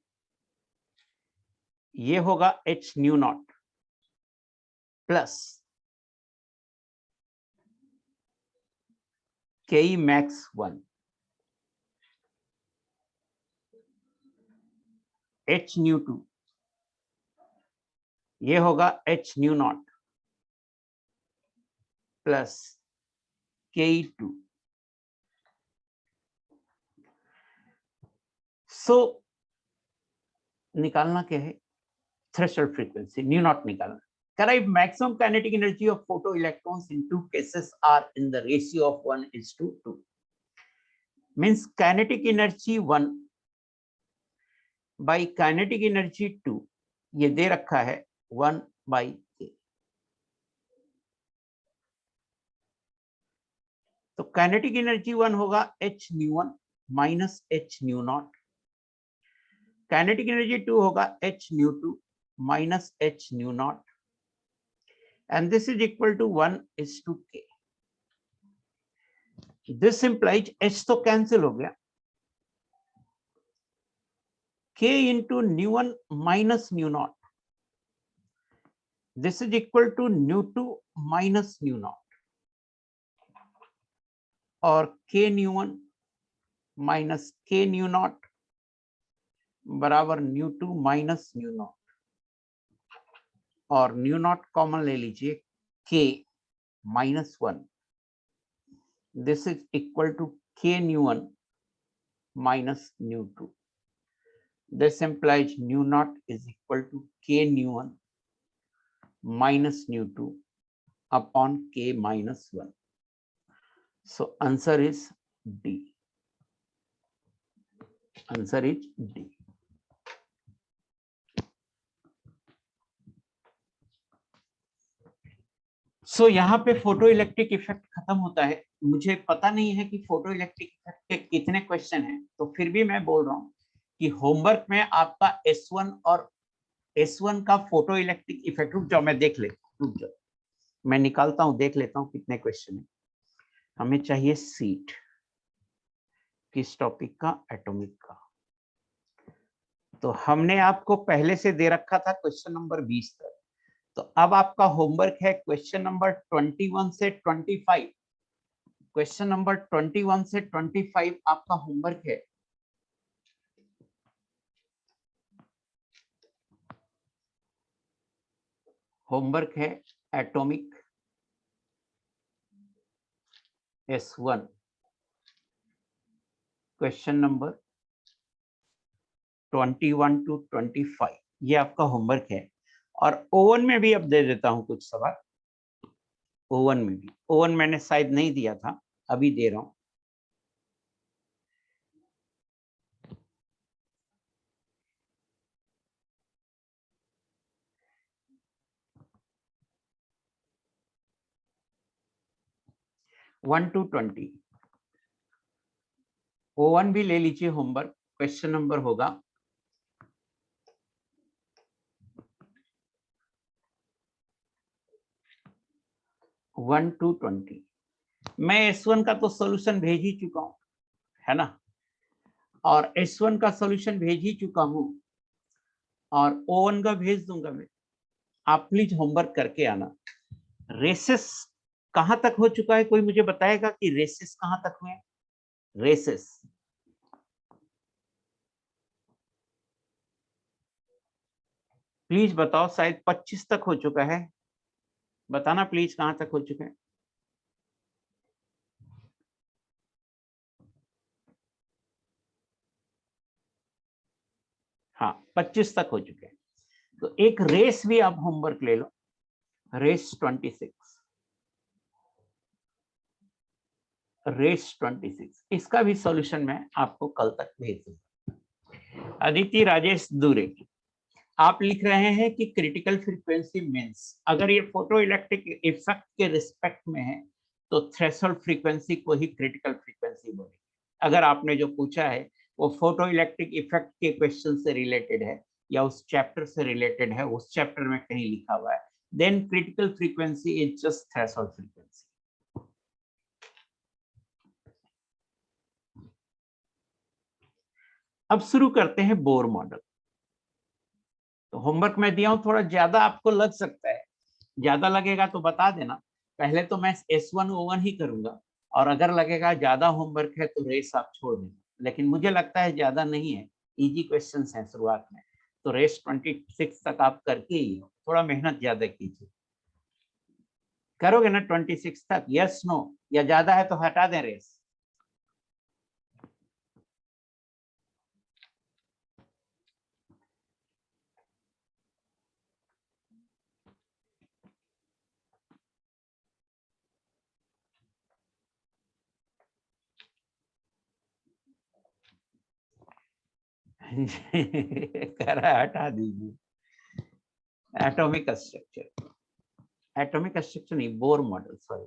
ये होगा H nu naught plus Ke max 1, H nu 2, ये होगा H nu naught plus Ke2. सो निकालना क्या है, थ्रेशोल्ड फ्रीक्वेंसी न्यू नॉट निकालना. Correct maximum kinetic energy of photoelectrons in two cases are in the ratio of 1:2. Means kinetic energy 1 by kinetic energy 2, ये दे रखा है 1/k. तो kinetic energy 1 होगा h nu1 minus h nu naught. Kinetic energy 2 होगा h nu2 minus h nu naught. And this is equal to 1:k. This implies h तो cancel हो गया, k into nu1 minus nu naught. This is equal to nu2 minus nu naught, और k nu1 minus k nu naught बराबर nu2 minus nu naught, और nu naught common ले लीजिए, k minus 1. This is equal to k nu1 minus nu2. This implies nu naught is equal to k nu1 minus nu2 upon k minus 1. So answer is D. Answer is D. सो यहाँ पे photo electric effect खत्म होता है. मुझे पता नहीं है कि फोटो इलेक्ट्रिक इफेक्ट के कितने क्वेश्चन हैं, तो फिर भी मैं बोल रहा हूँ कि होमवर्क में आपका S1 और S1 का फोटो इलेक्ट्रिक इफेक्ट, रुक जाओ मैं देख लेता हूँ, रुक जाओ मैं निकालता हूँ, देख लेता हूँ कितने क्वेश्चन है. हमें चाहिए सीट किस टॉपिक का, एटॉमिक का. तो हमने आपको पहले से दे रखा था क्वेश्चन नंबर 20 तक. तो अब आपका होमवर्क है क्वेश्चन नंबर 21 से 25. क्वेश्चन नंबर 21 से 25 आपका होमवर्क है. होमवर्क है atomic S1, question number 21 to 25, ये आपका होमवर्क है. और ओवन में भी अब दे देता हूं कुछ सवाल. ओवन में भी, ओवन मैंने शायद नहीं दिया था, अभी दे रहा हूं. वन टू 20 ओवन भी ले लीजिए होमवर्क. क्वेश्चन नंबर होगा 1 to 20. मैं S1 का तो सॉल्यूशन भेज ही चुका हूं, है ना, और S1 का सॉल्यूशन भेज ही चुका हूं, और O1 का भेज दूंगा मैं. आप प्लीज होमवर्क करके आना. रेसेस कहां तक हो चुका है, कोई मुझे बताएगा कि रेसेस कहां तक हुए. रेसेस प्लीज बताओ, शायद 25 तक हो चुका है, बताना प्लीज कहां तक हो चुके हैं। हाँ 25 तक हो चुके हैं। तो एक रेस भी आप होमवर्क ले लो, रेस 26, रेस 26, इसका भी सॉल्यूशन मैं आपको कल तक भेज दूंगा। अदिति राजेश दूरे, आप लिख रहे हैं कि क्रिटिकल फ्रीक्वेंसी मींस, अगर ये फोटो इलेक्ट्रिक इफेक्ट के रिस्पेक्ट में है तो थ्रेशोल्ड फ्रीक्वेंसी को ही क्रिटिकल फ्रीक्वेंसी बोलेंगे। अगर आपने जो पूछा है वो फोटो इलेक्ट्रिक इफेक्ट के क्वेश्चन से रिलेटेड है या उस चैप्टर से रिलेटेड है, उस चैप्टर में कहीं लिखा हुआ है, then critical frequency is just threshold frequency. अब शुरू करते हैं बोर मॉडल। तो होमवर्क में दिया हूं, थोड़ा ज्यादा आपको लग सकता है, ज्यादा लगेगा तो बता देना। पहले तो मैं S1O1 ही करूंगा, और अगर लगेगा ज्यादा होमवर्क है तो रेस आप छोड़ देना, लेकिन मुझे लगता है ज्यादा नहीं है, इजी क्वेश्चंस हैं शुरुआत में, तो रेस 26 तक आप करके ही हो, थोड़ा मेहनत ज्यादा कीजिए। करोगे ना 26 तक, यस नो, या ज्यादा है तो हटा दें रेस। करा हटा दीजिए। एटॉमिक स्ट्रक्चर, एटॉमिक स्ट्रक्चर नहीं, Bohr model, sorry,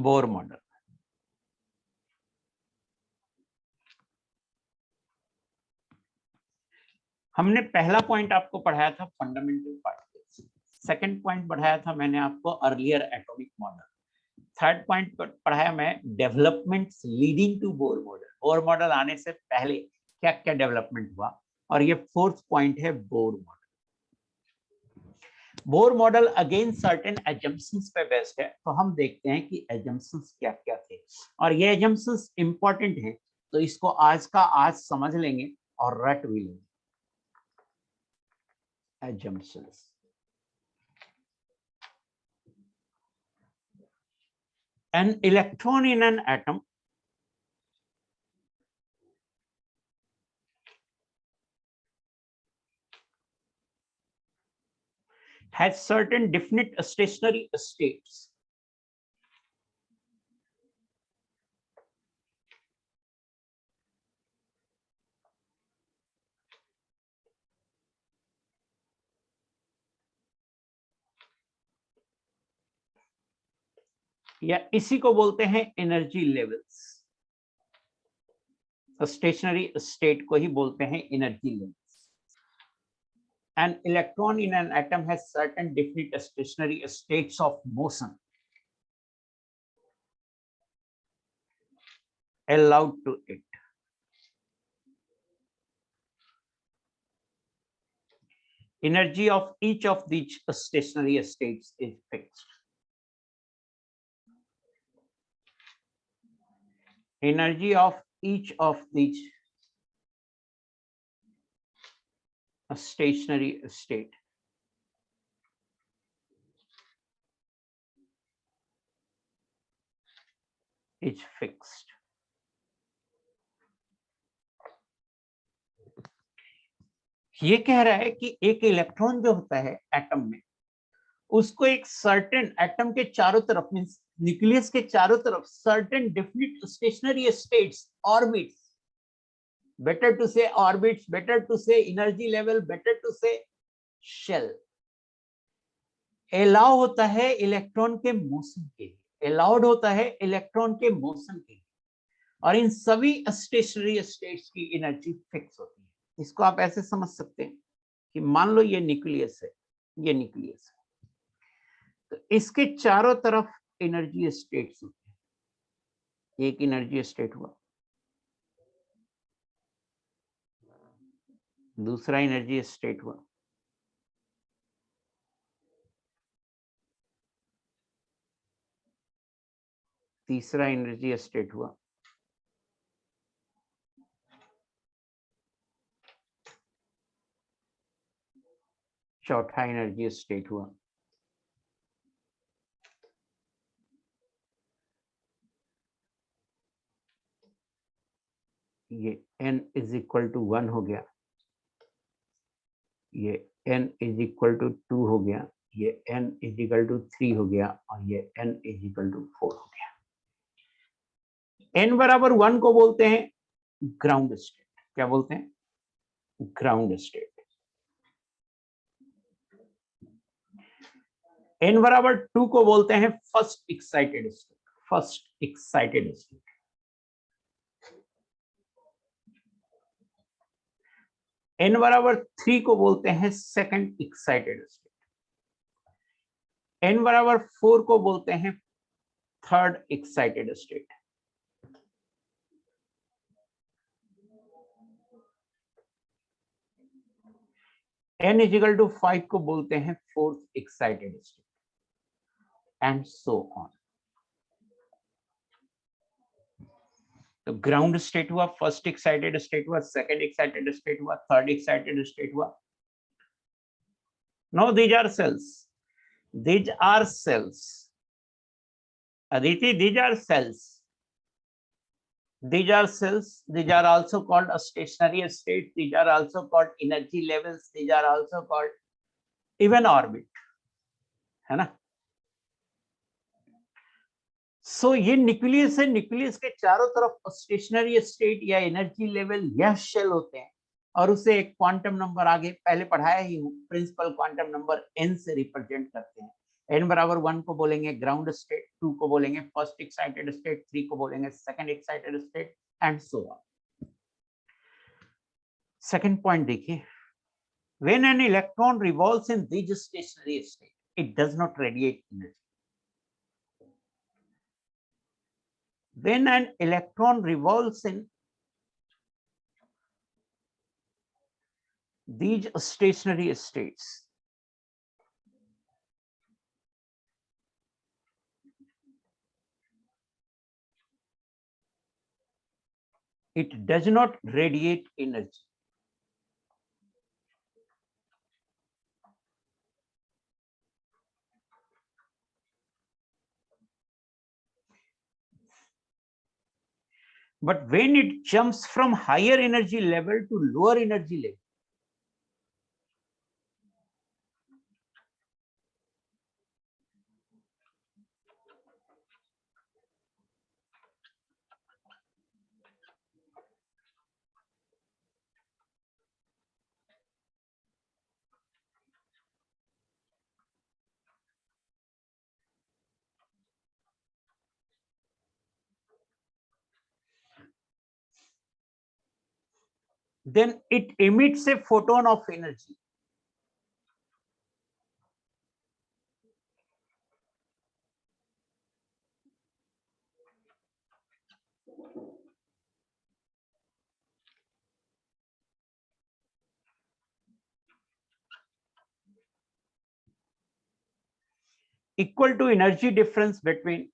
Bohr model. हमने पहला पॉइंट आपको पढ़ाया था फंडामेंटल पार्टिकल्स, सेकंड पॉइंट पढ़ाया था मैंने आपको earlier atomic model, third point पढ़ाया मैं developments leading to Bohr model, Bohr model आने से पहले क्या क्या डेवलपमेंट हुआ, और ये फोर्थ पॉइंट है Bohr model. Bohr model again certain assumptions पे बेस्ड है, तो हम देखते हैं कि एजम्पशंस क्या क्या थे, और ये एजम्पशंस इंपॉर्टेंट हैं, तो इसको आज का आज समझ लेंगे और रट भी लेंगे। Assumptions. An electron in an atom has certain definite stationary states. या इसी को बोलते हैं एनर्जी लेवल्स, स्टेशनरी स्टेट को ही बोलते हैं energy levels. An electron in an atom has certain definite stationary states of motion allowed to it. Energy of each of these stationary states is fixed. Energy of each of these stationary state is fixed. ये कह रहा है कि एक electron जो होता है atom में, उसको एक सर्टेन एटम के चारों तरफ मींस न्यूक्लियस के चारों तरफ certain definite stationary states, orbits, better to say orbits, better to say energy level, better to say shell, allow होता है इलेक्ट्रॉन के मोशन के लिए, अलाउड होता है इलेक्ट्रॉन के मोशन के लिए, और इन सभी स्टेशनरी स्टेट्स की एनर्जी फिक्स होती है। इसको आप ऐसे समझ सकते हैं कि मान लो ये न्यूक्लियस है, ये न्यूक्लियस है, तो इसके चारों तरफ एनर्जी स्टेट्स होते हैं। एक एनर्जी स्टेट हुआ, दूसरा एनर्जी स्टेट हुआ, तीसरा एनर्जी स्टेट हुआ, चौथा एनर्जी स्टेट हुआ। ये n इज इक्वल टू 1 हो गया, ये n इज इक्वल टू 2 हो गया, ये n इज इक्वल टू 3 हो गया और ये n इज इक्वल टू 4 हो गया। n बराबर 1 को बोलते हैं ग्राउंड स्टेट। क्या बोलते हैं? Ground state. n बराबर 2 को बोलते हैं first excited state. First excited state. n बराबर 3 को बोलते हैं सेकंड एक्साइटेड स्टेट। n बराबर 4 को बोलते हैं third excited state. n is equal to 5 को बोलते हैं fourth excited state, and so on. तो ग्राउंड स्टेट हुआ, फर्स्ट एक्साइटेड स्टेट हुआ, सेकंड एक्साइटेड स्टेट हुआ, थर्ड एक्साइटेड स्टेट हुआ। No, these are cells, these are cells. Aditi, these are cells. These are cells. These are also called a stationary state. These are also called energy levels. These are also called even orbit. है ना? So ये nucleus है, nucleus के चारों तरफ stationery state या energy level यह shell होते हैं और उसे एक क्वांटम नंबर आगे पहले पढ़ाया ही हूँ, प्रिंसिपल क्वांटम नंबर n से रिप्रेजेंट करते हैं। n बराबर 1 को बोलेंगे ग्राउंड स्टेट, 2 को बोलेंगे फर्स्ट एक्साइटेड स्टेट, 3 को बोलेंगे second excited state, and so on. Second point देखिए, when an electron revolves in this stationary state, it does not radiate energy. When an electron revolves in these stationary states, it does not radiate energy. But when it jumps from higher energy level to lower energy level, then it emits a photon of energy. Equal to energy difference between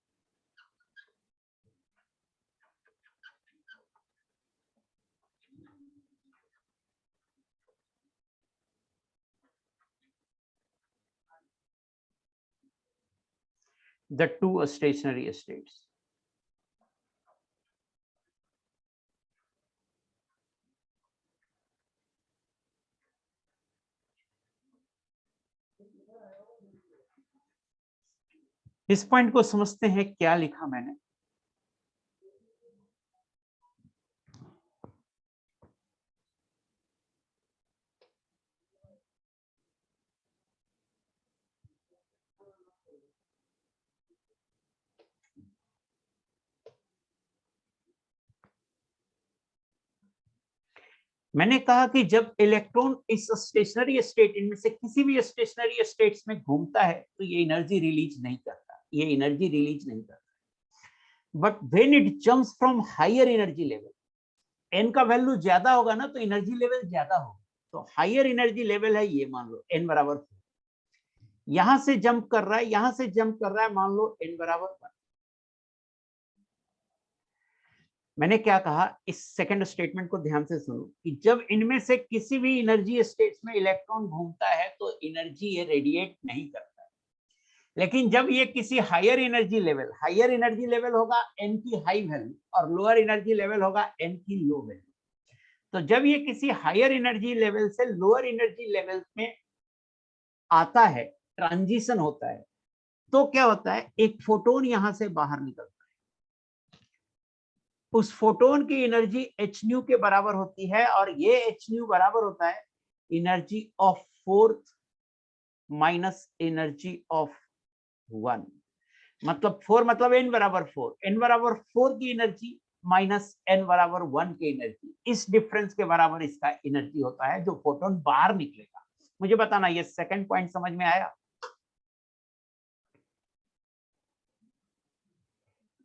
the two stationary states. इस point को समझते हैं, क्या लिखा मैंने। मैंने कहा कि जब इलेक्ट्रॉन इस स्टेशनरी स्टेट, इनमें से किसी भी स्टेशनरी स्टेट्स में घूमता है तो ये एनर्जी रिलीज नहीं करता, ये एनर्जी रिलीज नहीं करता। But when it jumps from higher energy level, n का वैल्यू ज्यादा होगा ना तो एनर्जी लेवल ज्यादा होगा। तो हायर एनर्जी लेवल है ये, मान लो एन बराबर 4, यहां से जंप कर रहा है, यहां से जंप कर रहा है, मान लो एन बराबर 1। मैंने क्या कहा, इस सेकंड स्टेटमेंट को ध्यान से सुनो कि जब इनमें से किसी भी एनर्जी स्टेट्स में इलेक्ट्रॉन घूमता है तो एनर्जी ये रेडिएट नहीं करता है, लेकिन जब ये किसी हायर एनर्जी लेवल होगा n की हाई वैल्यू और लोअर एनर्जी लेवल होगा n की लो वैल्यू। तो जब ये किसी हायर एनर्जी लेवल से लोअर एनर्जी लेवल में आता है, ट्रांजिशन होता है, तो क्या होता है, एक फोटोन यहां से बाहर निकलता है। उस फोटोन की एनर्जी एच न्यू के बराबर होती है और ये एच न्यू बराबर होता है energy of fourth minus energy of one. मतलब 4 मतलब n बराबर 4, n बराबर 4 की एनर्जी माइनस n बराबर 1 की एनर्जी, इस डिफरेंस के बराबर इसका एनर्जी होता है जो फोटोन बाहर निकलेगा। मुझे बताना ये सेकंड पॉइंट समझ में आया?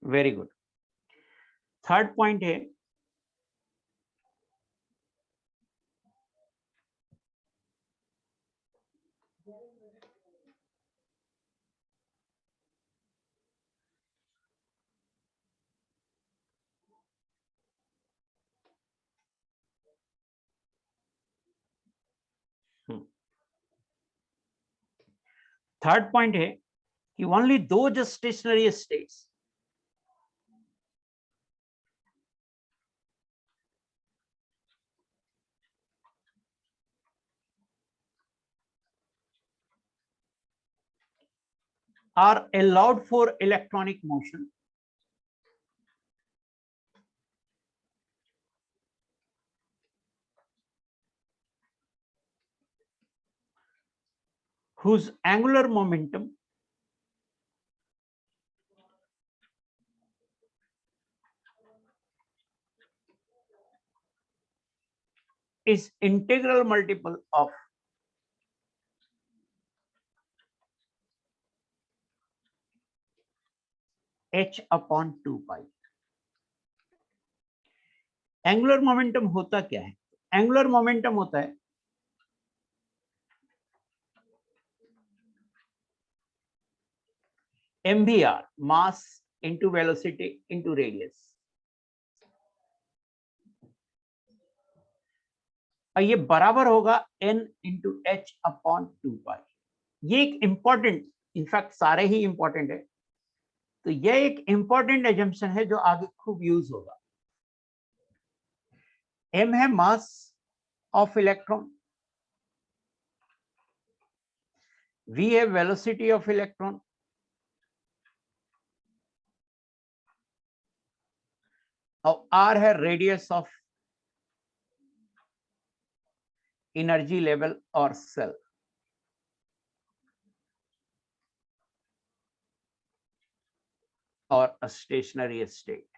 Very good. थर्ड पॉइंट है कि ओनली दो stationery states are allowed for electronic motion whose angular momentum is integral multiple of h upon 2 pi। Angular momentum होता क्या है? एंगुलर मोमेंटम होता है mvr, mass into velocity into radius, और ये बराबर होगा n इंटू एच अपॉन 2 पाई। ये एक इंपॉर्टेंट, इनफैक्ट सारे ही इंपॉर्टेंट है, तो ये एक इंपॉर्टेंट एजम्पशन है जो आगे खूब यूज होगा। m है मास ऑफ इलेक्ट्रॉन, v है वेलोसिटी ऑफ इलेक्ट्रॉन, और r है रेडियस ऑफ एनर्जी लेवल और सेल। और स्टेशनरी स्टेट।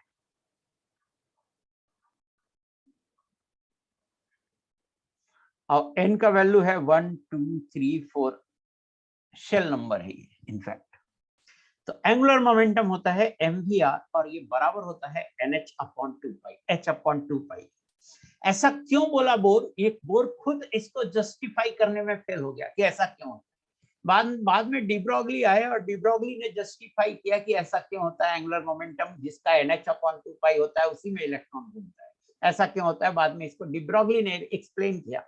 और n का वैल्यू है 1 2 3 4, शेल नंबर है ये इनफैक्ट। तो एंगुलर मोमेंटम होता है mvr और ये बराबर होता है nh अपॉन 2 पाई, h अपॉन 2 पाई। ऐसा क्यों बोला बोर? एक बोर खुद इसको जस्टिफाई करने में फेल हो गया कि ऐसा क्यों होता है। बाद में डिब्रोगली आए और डिब्रोगली ने जस्टिफाई किया कि ऐसा क्यों होता है, एंगुलर मोमेंटम जिसका nh अपॉन 2 पाई होता है उसी में इलेक्ट्रॉन घूमता है, ऐसा क्यों होता है, बाद में इसको डिब्रोगली ने एक्सप्लेन किया।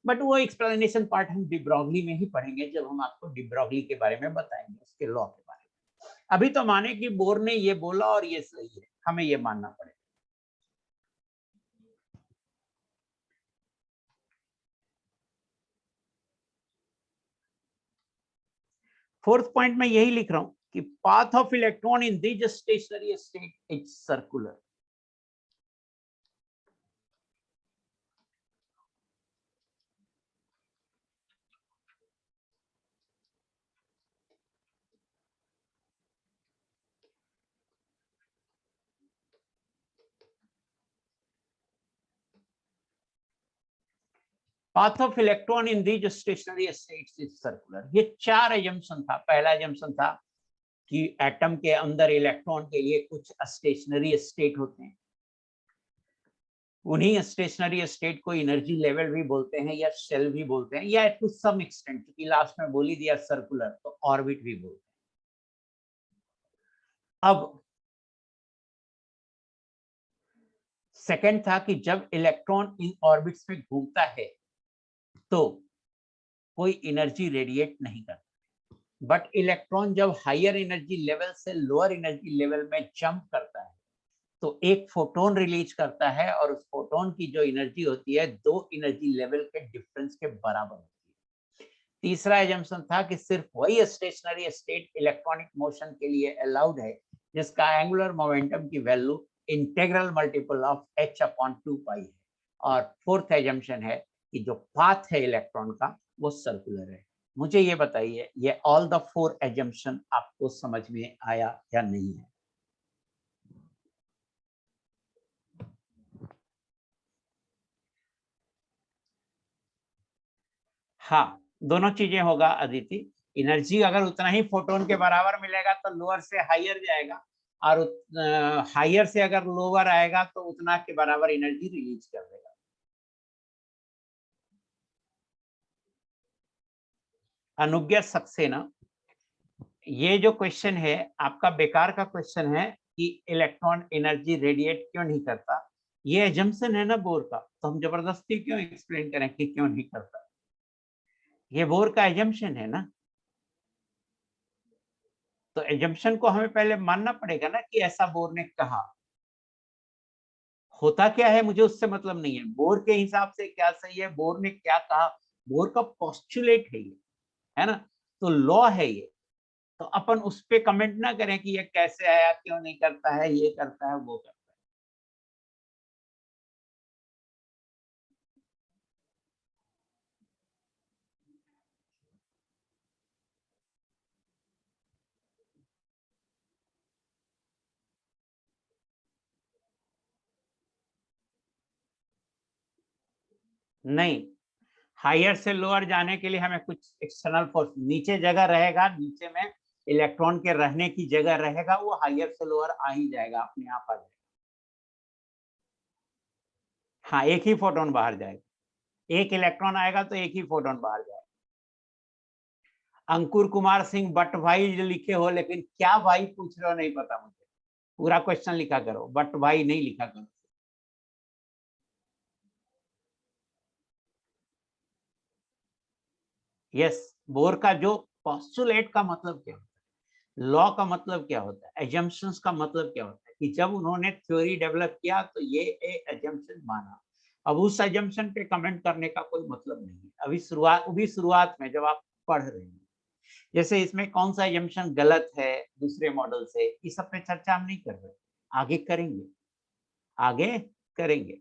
बट वो एक्सप्लेनेशन पार्ट हम डिब्रोगली में ही पढ़ेंगे जब हम आपको डिब्रोगली के बारे में बताएंगे, उसके लॉ के बारे में। अभी तो माने कि बोर ने ये बोला और ये सही है, हमें ये मानना पड़ेगा। फोर्थ पॉइंट में यही लिख रहा हूं कि path of electron in this stationary state is circular. Path of electron in these stationery states is circular. ये चार एजम्पशन था। पहला एजम्पशन था कि एटम के अंदर इलेक्ट्रॉन के लिए कुछ स्टेशनरी स्टेट होते हैं, उन्हीं स्टेशनरी स्टेट को एनर्जी लेवल भी बोलते हैं या शेल भी बोलते हैं, या टू सम एक्सटेंट, क्योंकि लास्ट में बोल ही दिया सर्कुलर, तो ऑर्बिट भी बोलते हैं। अब सेकंड था कि जब इलेक्ट्रॉन इन ऑर्बिट्स में घूमता है तो कोई एनर्जी रेडिएट नहीं करता, बट इलेक्ट्रॉन जब हायर एनर्जी लेवल से लोअर एनर्जी लेवल में जंप करता है तो एक फोटोन रिलीज करता है, और उस फोटोन की जो एनर्जी होती है 2 एनर्जी लेवल के डिफरेंस के बराबर होती है। तीसरा एजम्पशन था कि सिर्फ वही स्टेशनरी स्टेट इलेक्ट्रॉनिक मोशन के लिए अलाउड है जिसका एंगुलर मोमेंटम की value integral multiple of h/2 है। और फोर्थ एजम्पशन है कि जो पाथ है इलेक्ट्रॉन का वो सर्कुलर है। मुझे ये बताइए, ये ऑल द 4 एजम्पशन आपको समझ में आया या नहीं है? हाँ, दोनों चीजें होगा अदिति। एनर्जी अगर उतना ही फोटोन के बराबर मिलेगा तो लोअर से हायर जाएगा, और हायर से अगर लोअर आएगा तो उतना के बराबर एनर्जी रिलीज कर देगा। अनुज्ञा सक्सेना, ये जो क्वेश्चन है आपका बेकार का क्वेश्चन है कि इलेक्ट्रॉन एनर्जी रेडिएट क्यों नहीं करता। ये एजम्पशन है ना बोर का, तो हम जबरदस्ती क्यों एक्सप्लेन करें कि क्यों नहीं करता। ये बोर का एजम्पशन है ना, तो एजम्पशन को हमें पहले मानना पड़ेगा ना कि ऐसा बोर ने कहा। होता क्या है मुझे उससे मतलब नहीं है, बोर के हिसाब से क्या सही है, बोर ने क्या कहा, बोर का पोस्टुलेट है ये, है ना, तो लॉ है ये। तो अपन उस पे कमेंट ना करें कि ये कैसे आया, क्यों नहीं करता है, ये करता है वो करता है। नहीं, हायर से लोअर जाने के लिए हमें कुछ एक्सटर्नल फोर्स, नीचे जगह रहेगा, नीचे में इलेक्ट्रॉन के रहने की जगह रहेगा, वो हायर से लोअर आ ही जाएगा, अपने आप आ जाएगा। हाँ, एक ही फोटोन बाहर जाएगा, एक इलेक्ट्रॉन आएगा तो एक ही फोटोन बाहर जाएगा। अंकुर कुमार सिंह बट भाई जो लिखे हो, लेकिन क्या भाई पूछ रहे हो नहीं पता मुझे, पूरा क्वेश्चन लिखा करो, बट भाई नहीं लिखा करो। यस, बोर का जो पोस्टुलेट का मतलब क्या होता है, लॉ का मतलब क्या होता है, एजम्पशंस का मतलब क्या होता है, कि जब उन्होंने थ्योरी डेवलप किया तो ये एजम्पशन माना। अब उस एजम्पशन पे कमेंट करने का कोई मतलब नहीं है अभी शुरुआत में जब आप पढ़ रहे हैं। जैसे इसमें कौन सा एजम्पशन गलत है दूसरे मॉडल से, इस सब पे चर्चा हम नहीं कर रहे, आगे करेंगे, आगे करेंगे।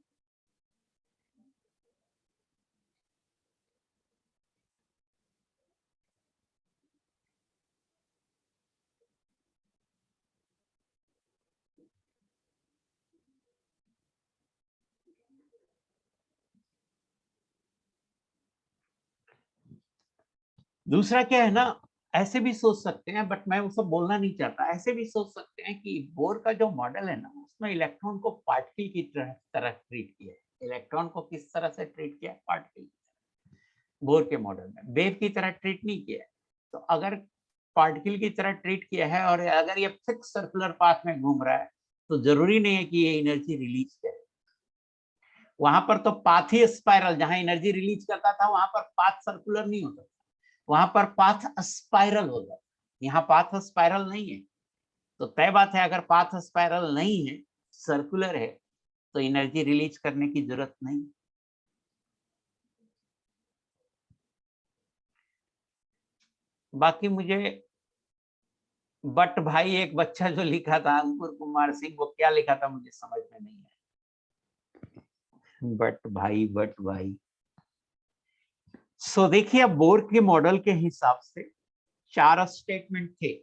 दूसरा क्या है ना, ऐसे भी सोच सकते हैं, बट मैं वो सब बोलना नहीं चाहता, ऐसे भी सोच सकते हैं कि बोर का जो मॉडल है ना उसमें इलेक्ट्रॉन को पार्टिकल की तरह ट्रीट किया है। इलेक्ट्रॉन को किस तरह से ट्रीट किया है, पार्टिकल। बोर के मॉडल में वेव की तरह ट्रीट नहीं किया है। तो अगर पार्टिकल की तरह ट्रीट किया है और अगर ये फिक्स सर्कुलर पाथ में घूम रहा है तो जरूरी नहीं है कि ये एनर्जी रिलीज करे। वहां पर तो पाथ ही स्पाइरल, जहां एनर्जी रिलीज करता था वहां पर पाथ सर्कुलर नहीं होता, वहां पर पाथ स्पाइरल होगा, यहाँ पाथ स्पाइरल नहीं है। तो तय बात है, अगर पाथ स्पाइरल नहीं है, सर्कुलर है, तो एनर्जी रिलीज करने की जरूरत नहीं। बाकी मुझे बट भाई एक बच्चा जो लिखा था अंकुर कुमार सिंह, वो क्या लिखा था मुझे समझ में नहीं आया। बट भाई सो देखिए, अब बोर के मॉडल के हिसाब से 4 स्टेटमेंट थे।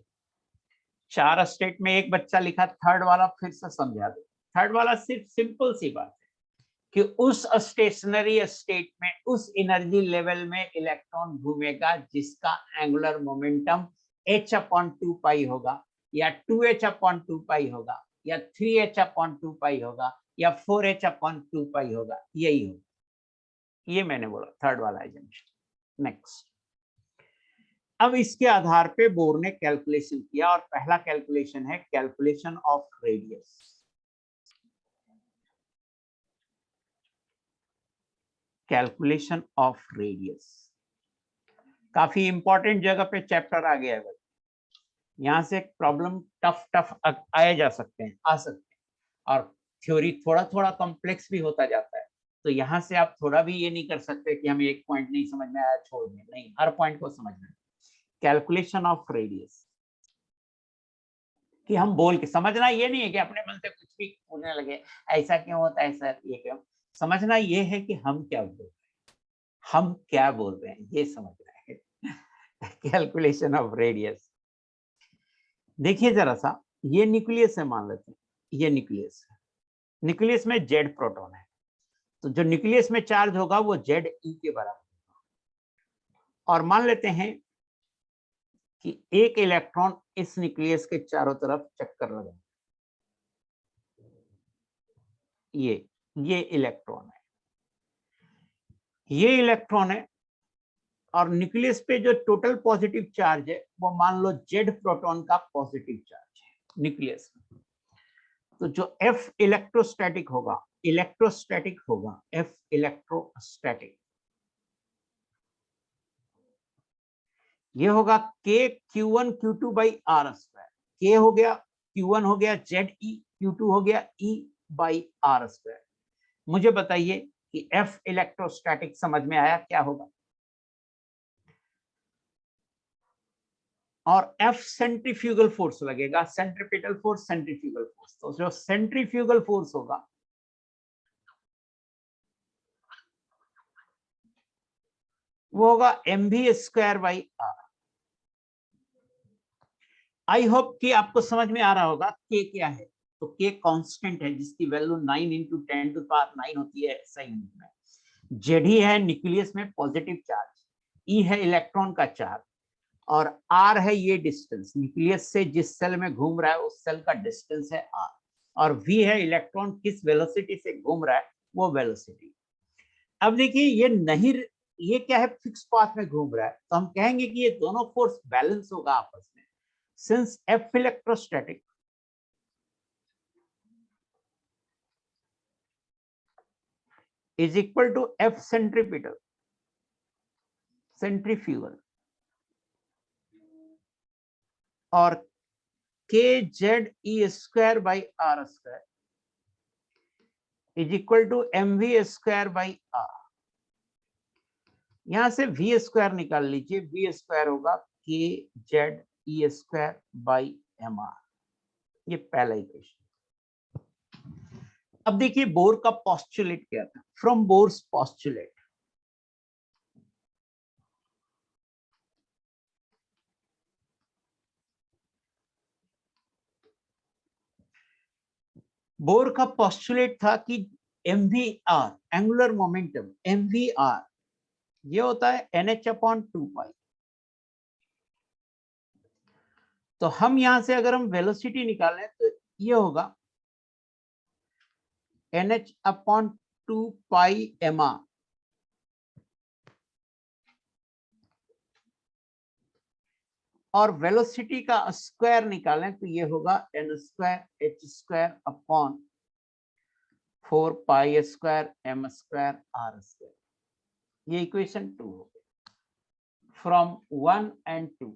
4 स्टेट में एक बच्चा लिखा, थर्ड वाला फिर से समझा दो। थर्ड वाला सिर्फ सिंपल सी बात है कि उस स्टेशनरी स्टेट में उस एनर्जी लेवल में इलेक्ट्रॉन घूमेगा जिसका एंगुलर मोमेंटम h/2 होगा, या 2h/2 होगा, या 3h/2 होगा, या 4h/2 होगा, यही होगा। ये मैंने बोला थर्ड वाला एजम्पशन। नेक्स्ट, अब इसके आधार पे बोर ने कैलकुलेशन किया, और पहला कैलकुलेशन है calculation of radius. Calculation of radius. काफी इंपॉर्टेंट जगह पे चैप्टर आ गया है। यहाँ से प्रॉब्लम टफ आए जा सकते हैं, आ सकते हैं, और थ्योरी थोड़ा थोड़ा कॉम्प्लेक्स भी होता जाता है। तो यहाँ से आप थोड़ा भी ये नहीं कर सकते कि हमें एक पॉइंट नहीं समझ में आया छोड़ दें, नहीं, हर पॉइंट को समझना है। कैलकुलेशन ऑफ रेडियस कि हम बोल के समझना, ये नहीं है कि अपने मन से कुछ भी बोलने लगे, ऐसा क्यों होता है सर, ये क्यों। समझना ये है कि हम क्या बोल रहे हैं, हम क्या बोल रहे हैं, ये समझना है। Calculation of radius. देखिए जरा सा, ये न्यूक्लियस है, मान लेते हैं ये न्यूक्लियस है। न्यूक्लियस में जेड प्रोटॉन है, तो जो न्यूक्लियस में चार्ज होगा वो जेड ई के बराबर होगा। और मान लेते हैं कि एक इलेक्ट्रॉन इस न्यूक्लियस के चारों तरफ चक्कर लगा, ये इलेक्ट्रॉन है, ये इलेक्ट्रॉन है, और न्यूक्लियस पे जो टोटल पॉजिटिव चार्ज है वो मान लो जेड प्रोटॉन का पॉजिटिव चार्ज है न्यूक्लियस में। तो जो एफ इलेक्ट्रोस्टैटिक होगा, एफ इलेक्ट्रोस्टैटिक, ये होगा के Q1 Q2 by R square. के हो गया Q1 हो गया जेड ई, Q2 हो गया ई बाई आर स्क्वायर। मुझे बताइए कि एफ इलेक्ट्रोस्टैटिक समझ में आया क्या होगा, और एफ सेंट्रीफ्यूगल फोर्स लगेगा, सेंट्रीपिटल फोर्स, सेंट्रीफ्यूगल फोर्स। तो जो सेंट्रीफ्यूगल फोर्स होगा वो होगा mv square by R. I hope कि आपको समझ में आ रहा होगा के क्या है। तो के कांस्टेंट है जिसकी वैल्यू 9 × 10⁻9 होती है SI यूनिट में। जेड ही है न्यूक्लियस में पॉजिटिव चार्ज, ई है इलेक्ट्रॉन का चार्ज, और आर है ये डिस्टेंस, न्यूक्लियस से जिस सेल में घूम रहा है उस सेल का डिस्टेंस है आर, और वी है इलेक्ट्रॉन किस वेलोसिटी से घूम रहा है वो वेलोसिटी। अब देखिए ये नहीं, ये क्या है, फिक्स पाथ में घूम रहा है, तो हम कहेंगे कि ये दोनों फोर्स बैलेंस होगा आपस में। Since F electrostatic is equal to F centrifugal और K Z E square by R square is equal to mv square by R. यहां से v स्क्वायर निकाल लीजिए, v स्क्वायर होगा के Z E square by M R. ये पहला equation. अब देखिए बोर का पोस्टुलेट क्या था, फ्रॉम बोर्स पोस्टुलेट, बोर का पोस्टुलेट था कि mvr एंगुलर मोमेंटम, mvr ये होता है NH/2π। तो हम यहां से अगर हम वेलोसिटी निकालें तो ये होगा NH/2πmr, और वेलोसिटी का स्क्वायर निकालें तो ये होगा n²h²/4π²m²r²। ये इक्वेशन 2 हो गई from 1 and 2।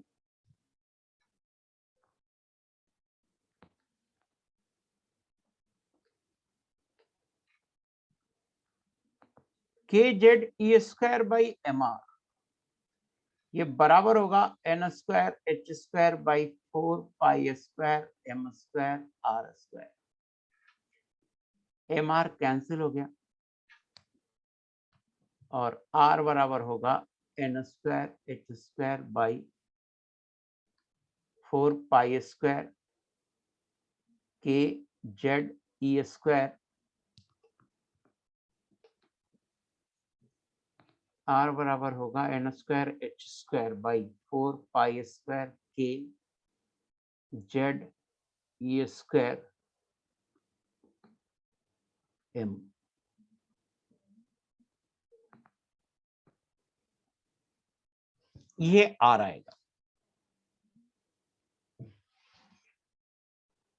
K Z E square by M R ये बराबर होगा n²h²/4π²m²r²। एम आर कैंसिल हो गया और r बराबर होगा n²h²/4π² के जेड ई स्क्वायर, r बराबर होगा n²h²/4π² के जेड ई स्क्वायर m। ये r आएगा,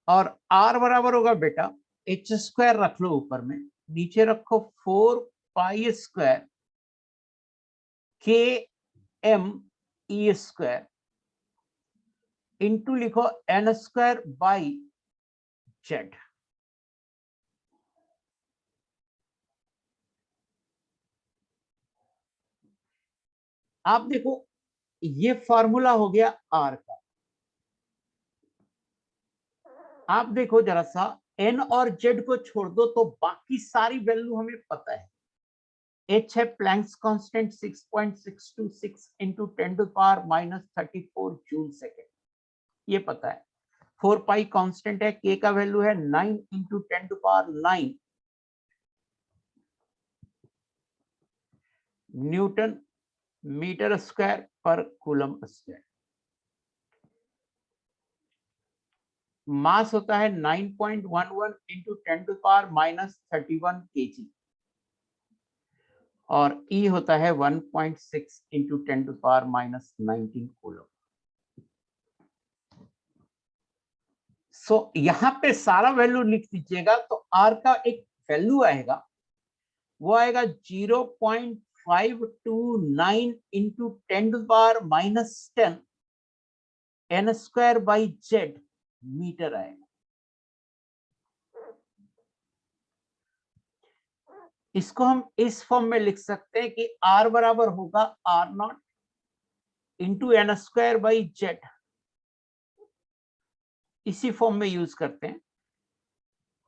और r बराबर होगा बेटा h² रख लो ऊपर में, नीचे रखो 4π² के एम ई स्क्वायर इंटू लिखो एन स्क्वायर बाई जेड। आप देखो ये फॉर्मूला हो गया आर का। आप देखो जरा सा, एन और जेड को छोड़ दो तो बाकी सारी वैल्यू हमें पता है। एच है Planck's constant 6.626 into 10⁻⁻34 joule second, ये पता है। 4 पाई कांस्टेंट है, के का वैल्यू है 9 इंटू 10⁹ न्यूटन मीटर स्क्वायर पर कूलम स्क्वायर। मास होता है 9.11 इंटू 10⁻⁻31 kg और ई होता है 1.6 इंटू 10⁻⁻19 कूलम। सो यहां पे सारा वैल्यू लिख दीजिएगा तो आर का एक वैल्यू आएगा, वो आएगा 0.529 into 10⁻⁻10 n square by Z metre आएगा। इसको हम इस फॉर्म में लिख सकते हैं कि आर बराबर होगा R naught into n square by Z, इसी फॉर्म में यूज करते हैं,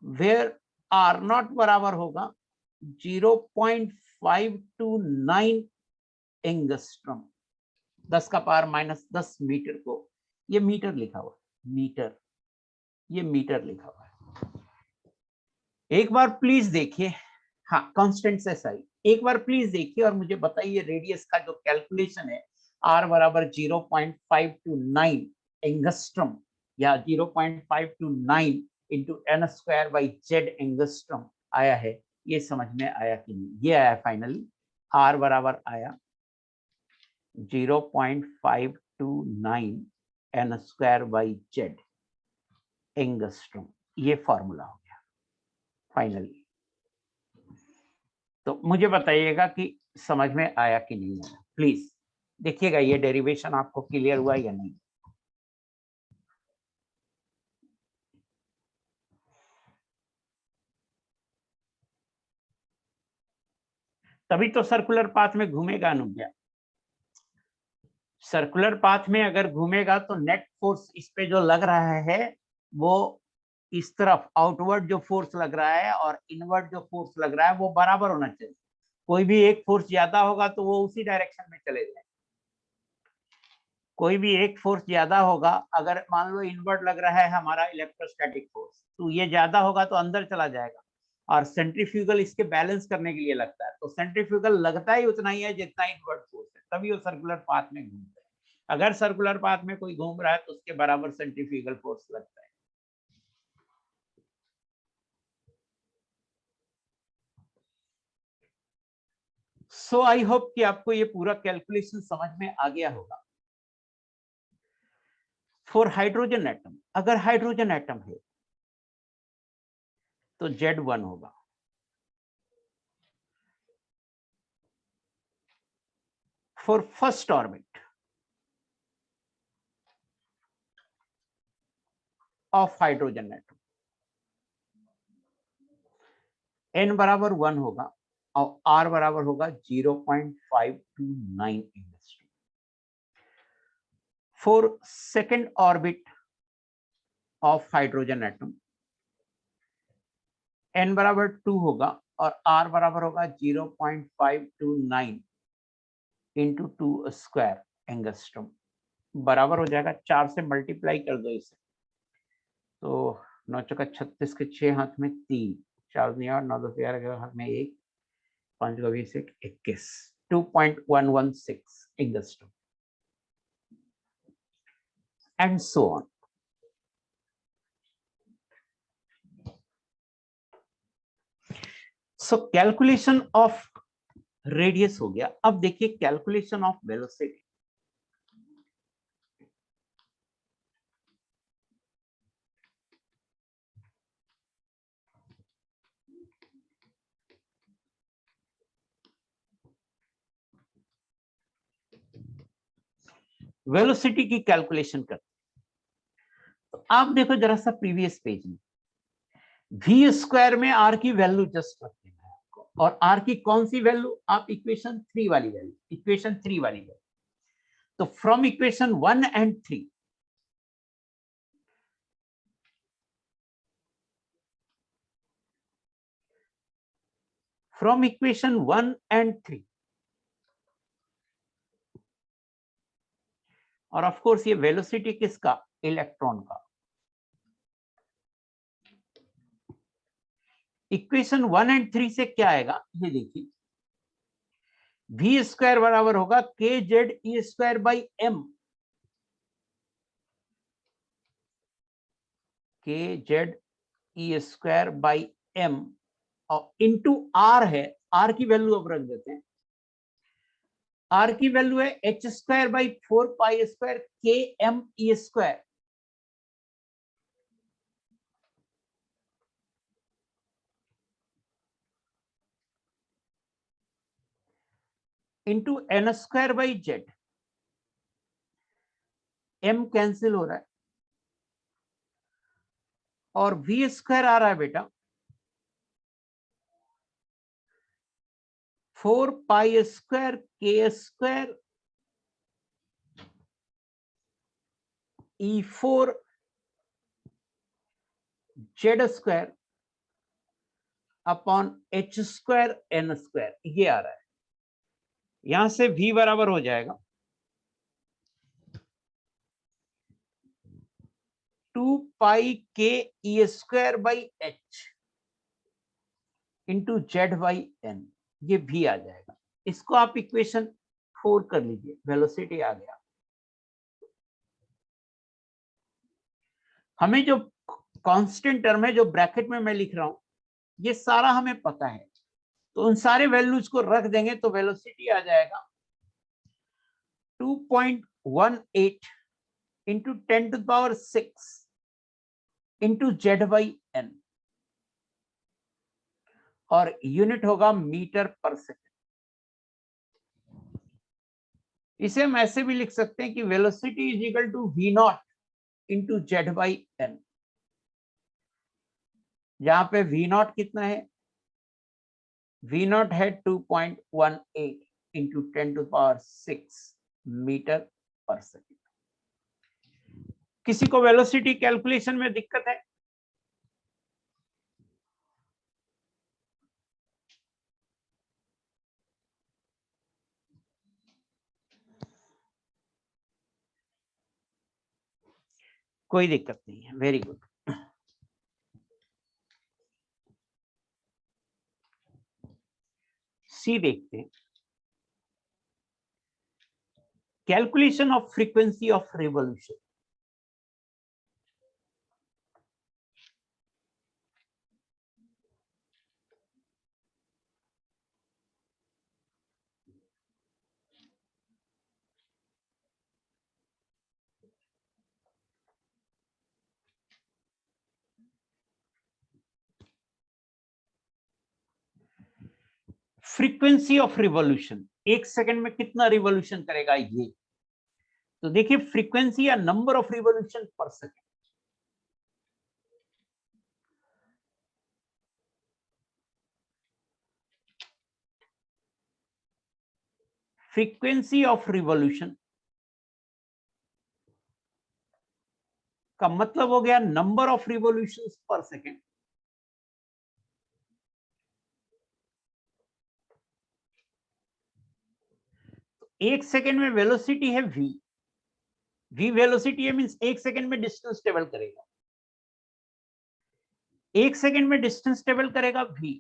वेयर आर नॉट बराबर होगा 0.529 एंगस्ट्रम, 10 का पावर -10 मीटर को ये मीटर लिखा हुआ है, मीटर, ये मीटर लिखा हुआ है। एक बार प्लीज देखिए, हाँ कांस्टेंट से सही, एक बार प्लीज देखिए और मुझे बताइए रेडियस का जो कैलकुलेशन है आर बराबर 0.529 एंगस्ट्रम या 0.529 into n square by Z angstrom आया है, ये समझ में आया कि नहीं? ये आया फाइनली, आर बराबर आया 0.529 n square by Z angstrom, ये फॉर्मूला हो गया फाइनली। तो मुझे बताइएगा कि समझ में आया कि नहीं आया, प्लीज देखिएगा ये डेरिवेशन आपको क्लियर हुआ या नहीं। तभी तो सर्कुलर पाथ में घूमेगा अनुज्ञा, सर्कुलर पाथ में अगर घूमेगा तो नेट फोर्स इस पे जो लग रहा है वो इस तरफ आउटवर्ड जो फोर्स लग रहा है और इनवर्ड जो फोर्स लग रहा है वो बराबर होना चाहिए। कोई भी एक फोर्स ज्यादा होगा तो वो उसी डायरेक्शन में चले जाए, कोई भी एक फोर्स ज्यादा होगा, अगर मान लो इनवर्ड लग रहा है हमारा इलेक्ट्रोस्टैटिक फोर्स तो ये ज्यादा होगा तो अंदर चला जाएगा, और सेंट्रीफ्यूगल इसके बैलेंस करने के लिए लगता है, तो सेंट्रीफ्यूगल लगता ही उतना ही है जितना इनवर्ड फोर्स है, तभी वो सर्कुलर पाथ में घूमता है। अगर सर्कुलर पाथ में कोई घूम रहा है तो उसके बराबर सेंट्रीफ्यूगल फोर्स लगता है। सो आई होप कि आपको ये पूरा कैलकुलेशन समझ में आ गया होगा। फॉर हाइड्रोजन एटम, अगर हाइड्रोजन एटम है तो Z1 होगा, for first orbit of hydrogen atom n बराबर 1 होगा और r बराबर होगा 0.529 industry. For second orbit of hydrogen atom n बराबर 2 होगा और r बराबर होगा 0.529 इंटू 2 स्क्वायर एंगस्ट्रम, बराबर हो जाएगा 4 से मल्टीप्लाई कर दो इसे, तो 9 चौका 36 के 6 हाथ में 3, 4 और 9 10 11 हाथ में 1, 5 का 20 21, 2.116 angstrom and so on. So calculation of radius हो गया। अब देखिए कैलकुलेशन ऑफ वेलोसिटी। वेलोसिटी की कैलकुलेशन करते हैं। तो आप देखो जरा सा प्रीवियस पेज में, v स्क्वायर में r की वैल्यू जस्ट रख देना है आपको, और r की कौन सी वैल्यू, आप इक्वेशन 3 वाली वैल्यू। तो from equation 1 and 3, from equation 1 and 3, और ऑफ कोर्स ये वेलोसिटी किसका, इलेक्ट्रॉन का। इक्वेशन 1 एंड 3 से क्या आएगा, ये देखिए, v स्क्वायर बराबर होगा के Z E square by m, k Z E square by m, और इंटू आर है, आर की वैल्यू अब रख देते हैं, आर की वैल्यू है h square by 4 pi square k m e square, into n square by z, m cancel हो रहा है, और वी स्क्वायर आ रहा है बेटा 4 pi square K square E4 Z square upon H square n square, ये आ रहा है। यहां से v बराबर हो जाएगा 2 pi k e square by h into Z by n, ये भी आ जाएगा। इसको आप इक्वेशन 4 कर लीजिए, वेलोसिटी आ गया। हमें जो कांस्टेंट टर्म है जो ब्रैकेट में मैं लिख रहा हूं, ये सारा हमें पता है, तो उन सारे वैल्यूज को रख देंगे तो वेलोसिटी आ जाएगा 2.18 into 10 to power 6 into Z by n, और यूनिट होगा मीटर पर सेकेंड। इसे हम ऐसे भी लिख सकते हैं कि velocity is equal to V naught into Z by n, जहां पे वी नॉट कितना है, वी नॉट है 2.18 into 10 to power 6 metre per second. किसी को वेलोसिटी कैलकुलेशन में दिक्कत है? कोई दिक्कत नहीं है, वेरी गुड। सी देखते हैं, calculation of frequency of revolution. Frequency of revolution, एक सेकंड में कितना रिवॉल्यूशन करेगा ये। तो देखिए फ्रीक्वेंसी या नंबर ऑफ रिवॉल्यूशन पर सेकंड, फ्रीक्वेंसी ऑफ रिवॉल्यूशन का मतलब हो गया नंबर ऑफ रिवॉल्यूशंस पर सेकंड। तो एक सेकंड में वेलोसिटी है v, v वेलोसिटी है, मींस एक सेकंड में डिस्टेंस ट्रेवल करेगा, एक सेकंड में डिस्टेंस ट्रेवल करेगा v,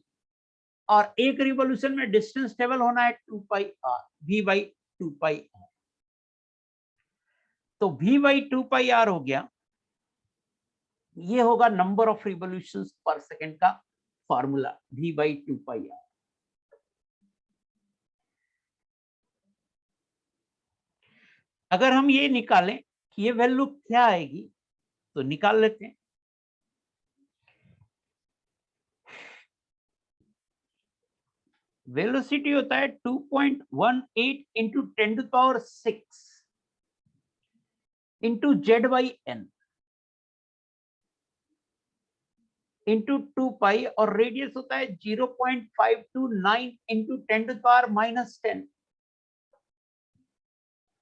और एक रिवॉल्यूशन में डिस्टेंस ट्रेवल होना है 2 पाई r, v by 2 pi r। तो v बाई 2 पाई r हो गया, ये होगा नंबर ऑफ रिवॉल्यूशंस पर सेकंड का formula, v by 2 pi r। अगर हम ये निकालें कि ये वैल्यू क्या आएगी, तो निकाल लेते हैं। वेलोसिटी होता है 2.18 into 10 to power 6 into Z by n into 2 pi, और रेडियस होता है 0.529 into 10⁻⁻10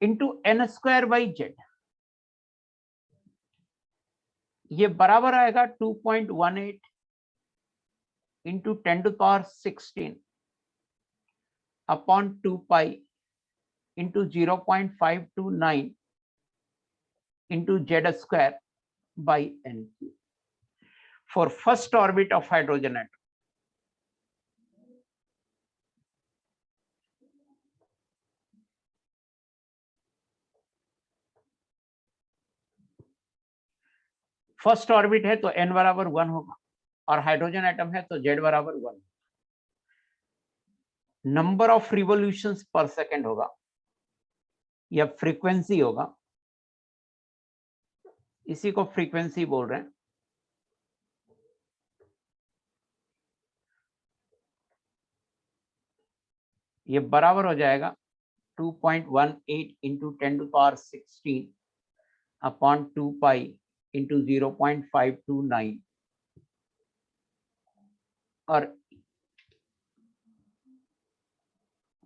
into n square by Z. ये बराबर आएगा 2.18 into 10⁻16 upon 2 pi into 0.529 into Z square by n cube for first orbit of hydrogen atom. First orbit है तो n बराबर 1 होगा, और हाइड्रोजन एटम है तो z बराबर 1। नंबर ऑफ रिवोल्यूशंस पर सेकेंड होगा या फ्रीक्वेंसी होगा, इसी को फ्रीक्वेंसी बोल रहे हैं। ये बराबर हो जाएगा 2.18 इंटू 10⁻16 अपॉन 2 पाई इंटू 0.529,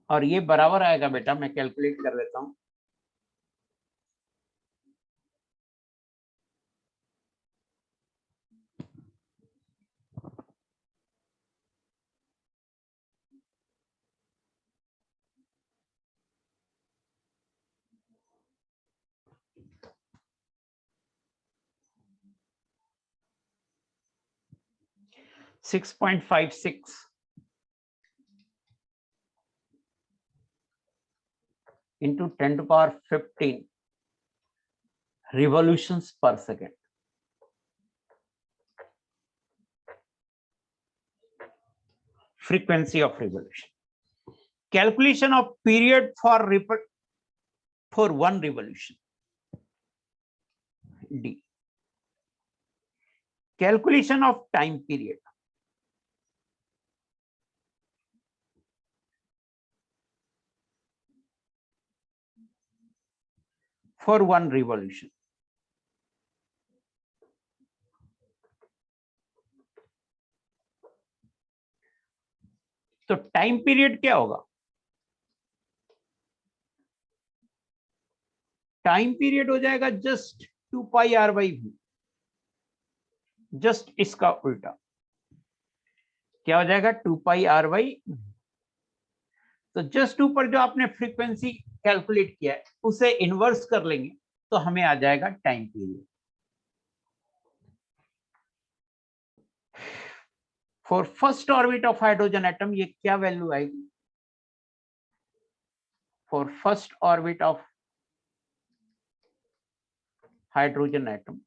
और ये बराबर आएगा, बेटा मैं कैलकुलेट कर लेता हूं, six 6.56 into 10⁻15 revolutions per second. Frequency of revolution. Calculation of period for one revolution. D. Calculation of time period. For one revolution. तो टाइम पीरियड क्या होगा? टाइम पीरियड हो जाएगा just 2 pi R by V, just इसका उल्टा क्या हो जाएगा? 2 पाई आर बाई। तो जस्ट ऊपर जो आपने फ्रीक्वेंसी कैलकुलेट किया है उसे इनवर्स कर लेंगे तो हमें आ जाएगा time period. For first orbit of hydrogen atom ये क्या वैल्यू आएगी? For first orbit of hydrogen atom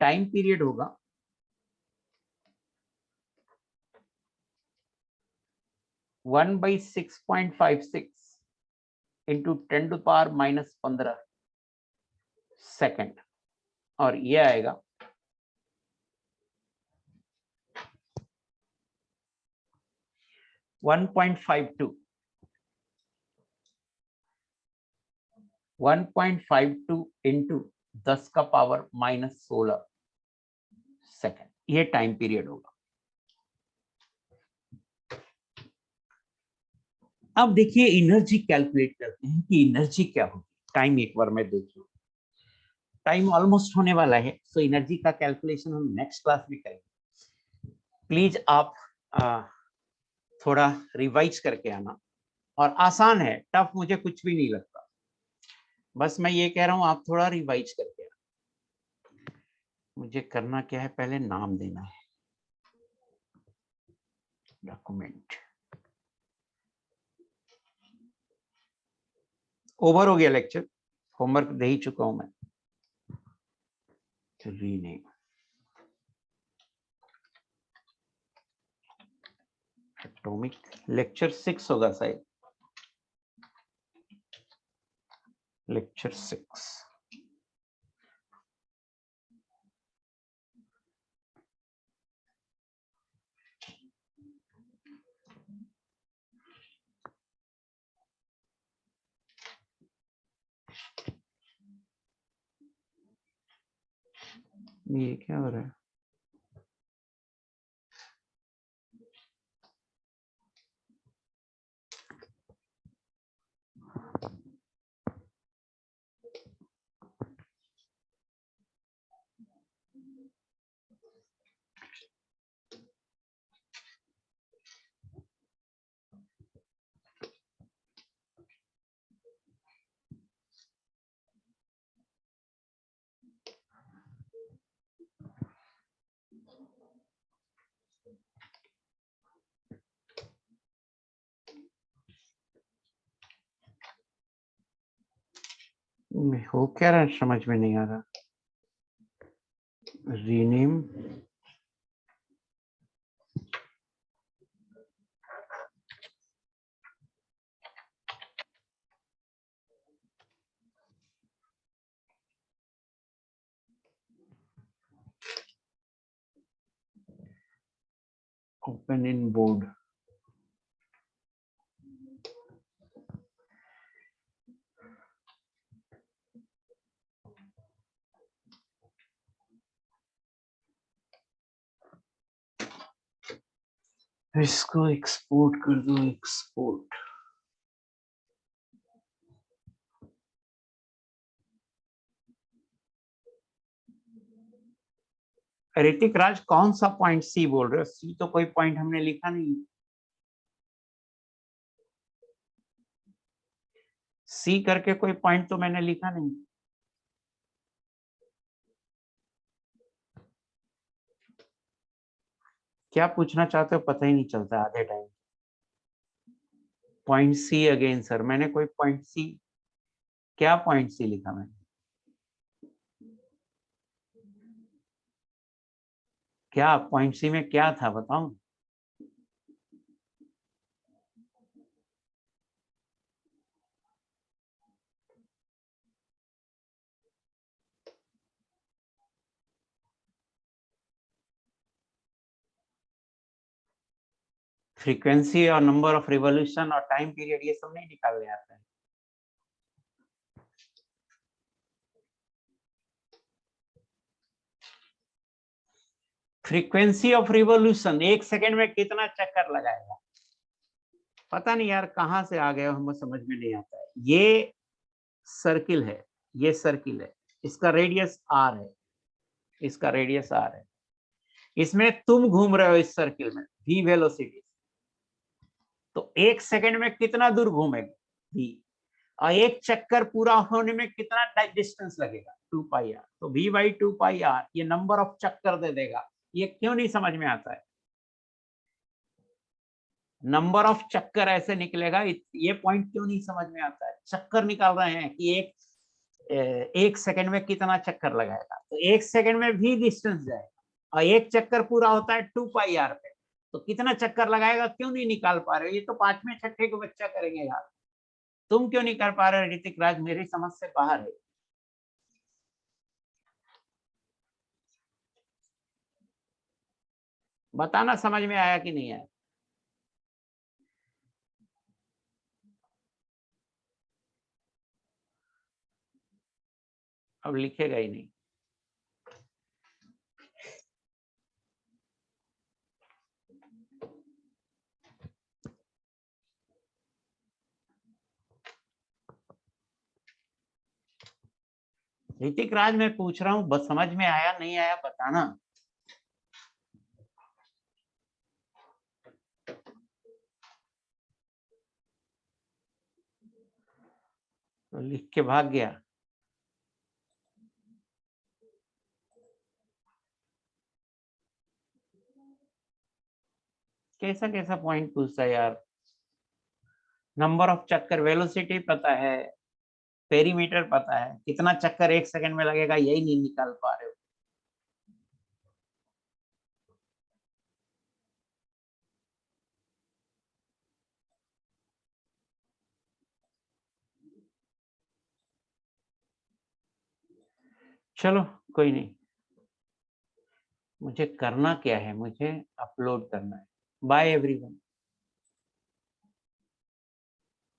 time period होगा 1/6.56 इंटू 10⁻⁻15 सेकेंड, और ये आएगा 1.52 इंटू 10⁻⁻16 सेकेंड, ये टाइम पीरियड होगा। अब देखिए एनर्जी कैलकुलेट करते हैं कि एनर्जी क्या होगी। टाइम एक बार मैं देख लूं, टाइम ऑलमोस्ट होने वाला है, सो एनर्जी का कैलकुलेशन हम नेक्स्ट क्लास में करेंगे। प्लीज आप थोड़ा रिवाइज करके आना, और आसान है, टफ मुझे कुछ भी नहीं लगता, बस मैं ये कह रहा हूं आप थोड़ा रिवाइज करके आना। मुझे करना क्या है, पहले नाम देना है, डॉक्यूमेंट ओवर हो गया लेक्चर, होमवर्क दे ही चुका हूं मैं। रीनेम एटॉमिक, लेक्चर 6 होगा शायद, लेक्चर 6। ये क्या हो रहा है? हो क्या रहा है समझ में नहीं आ रहा। Rename open in board. इसको एक्सपोर्ट कर दो, एक्सपोर्ट। ऋतिक राज कौन सा पॉइंट सी बोल रहे हो? सी तो कोई पॉइंट हमने लिखा नहीं। सी करके कोई पॉइंट तो मैंने लिखा नहीं। क्या पूछना चाहते हो पता ही नहीं चलता आधे time. Point C again sir, मैंने कोई पॉइंट सी, क्या पॉइंट सी लिखा मैंने? क्या पॉइंट सी में क्या था बताओ? फ्रीक्वेंसी और नंबर ऑफ रिवॉल्यूशन और टाइम पीरियड ये सब नहीं निकालने आते हैं। फ्रीक्वेंसी ऑफ रिवॉल्यूशन, 1 सेकेंड में कितना चक्कर लगाएगा? पता नहीं यार कहां से आ गए हो, हमें समझ में नहीं आता है। ये सर्किल है, ये सर्किल है, इसका रेडियस आर है, इसका रेडियस आर है। इसमें तुम घूम रहे हो इस सर्किल में v वेलोसिटी, तो 1 सेकेंड में कितना दूर घूमेगा v, और एक चक्कर पूरा होने में कितना डिस्टेंस लगेगा 2πr। तो v/2πr ये नंबर ऑफ चक्कर दे देगा। ये क्यों नहीं समझ में आता है? नंबर ऑफ चक्कर ऐसे निकलेगा, ये पॉइंट क्यों नहीं समझ में आता है? चक्कर निकाल रहे हैं कि एक सेकंड में कितना चक्कर लगाएगा, तो 1 सेकंड में भी डिस्टेंस जाएगा और एक चक्कर पूरा होता है 2πr पे, तो कितना चक्कर लगाएगा क्यों नहीं निकाल पा रहे हो? ये तो 5वें 6ठे को बच्चा करेंगे यार, तुम क्यों नहीं कर पा रहे हो ऋतिक राज? मेरी समझ से बाहर है। बताना समझ में आया कि नहीं आया? अब लिखेगा ही नहीं। ऋतिक राज मैं पूछ रहा हूँ, बस समझ में आया नहीं आया बताना। तो लिख के भाग गया। कैसा कैसा पॉइंट पूछता है यार? नंबर ऑफ चक्कर, वेलोसिटी पता है, पेरीमीटर पता है, कितना चक्कर 1 सेकंड में लगेगा यही नहीं निकाल पा रहे हो। चलो कोई नहीं, मुझे करना क्या है, मुझे अपलोड करना है। Bye everyone.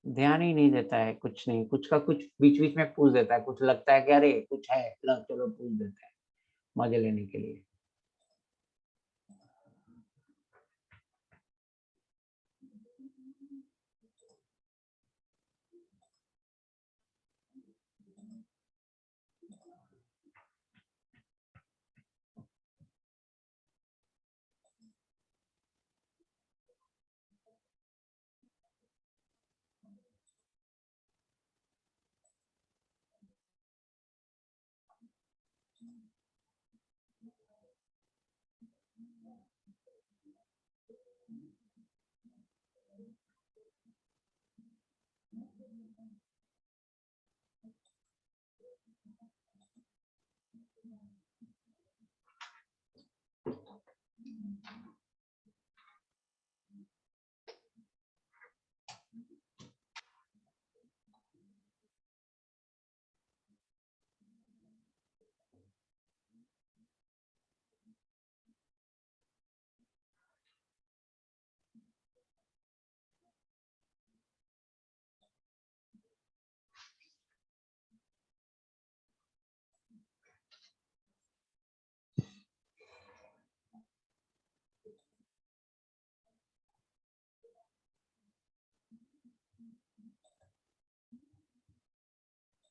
ध्यान ही नहीं देता है, कुछ नहीं, कुछ का कुछ बीच बीच में पूछ देता है, कुछ लगता है कि अरे कुछ है, लो चलो पूछ देते हैं। मजे लेने के लिए।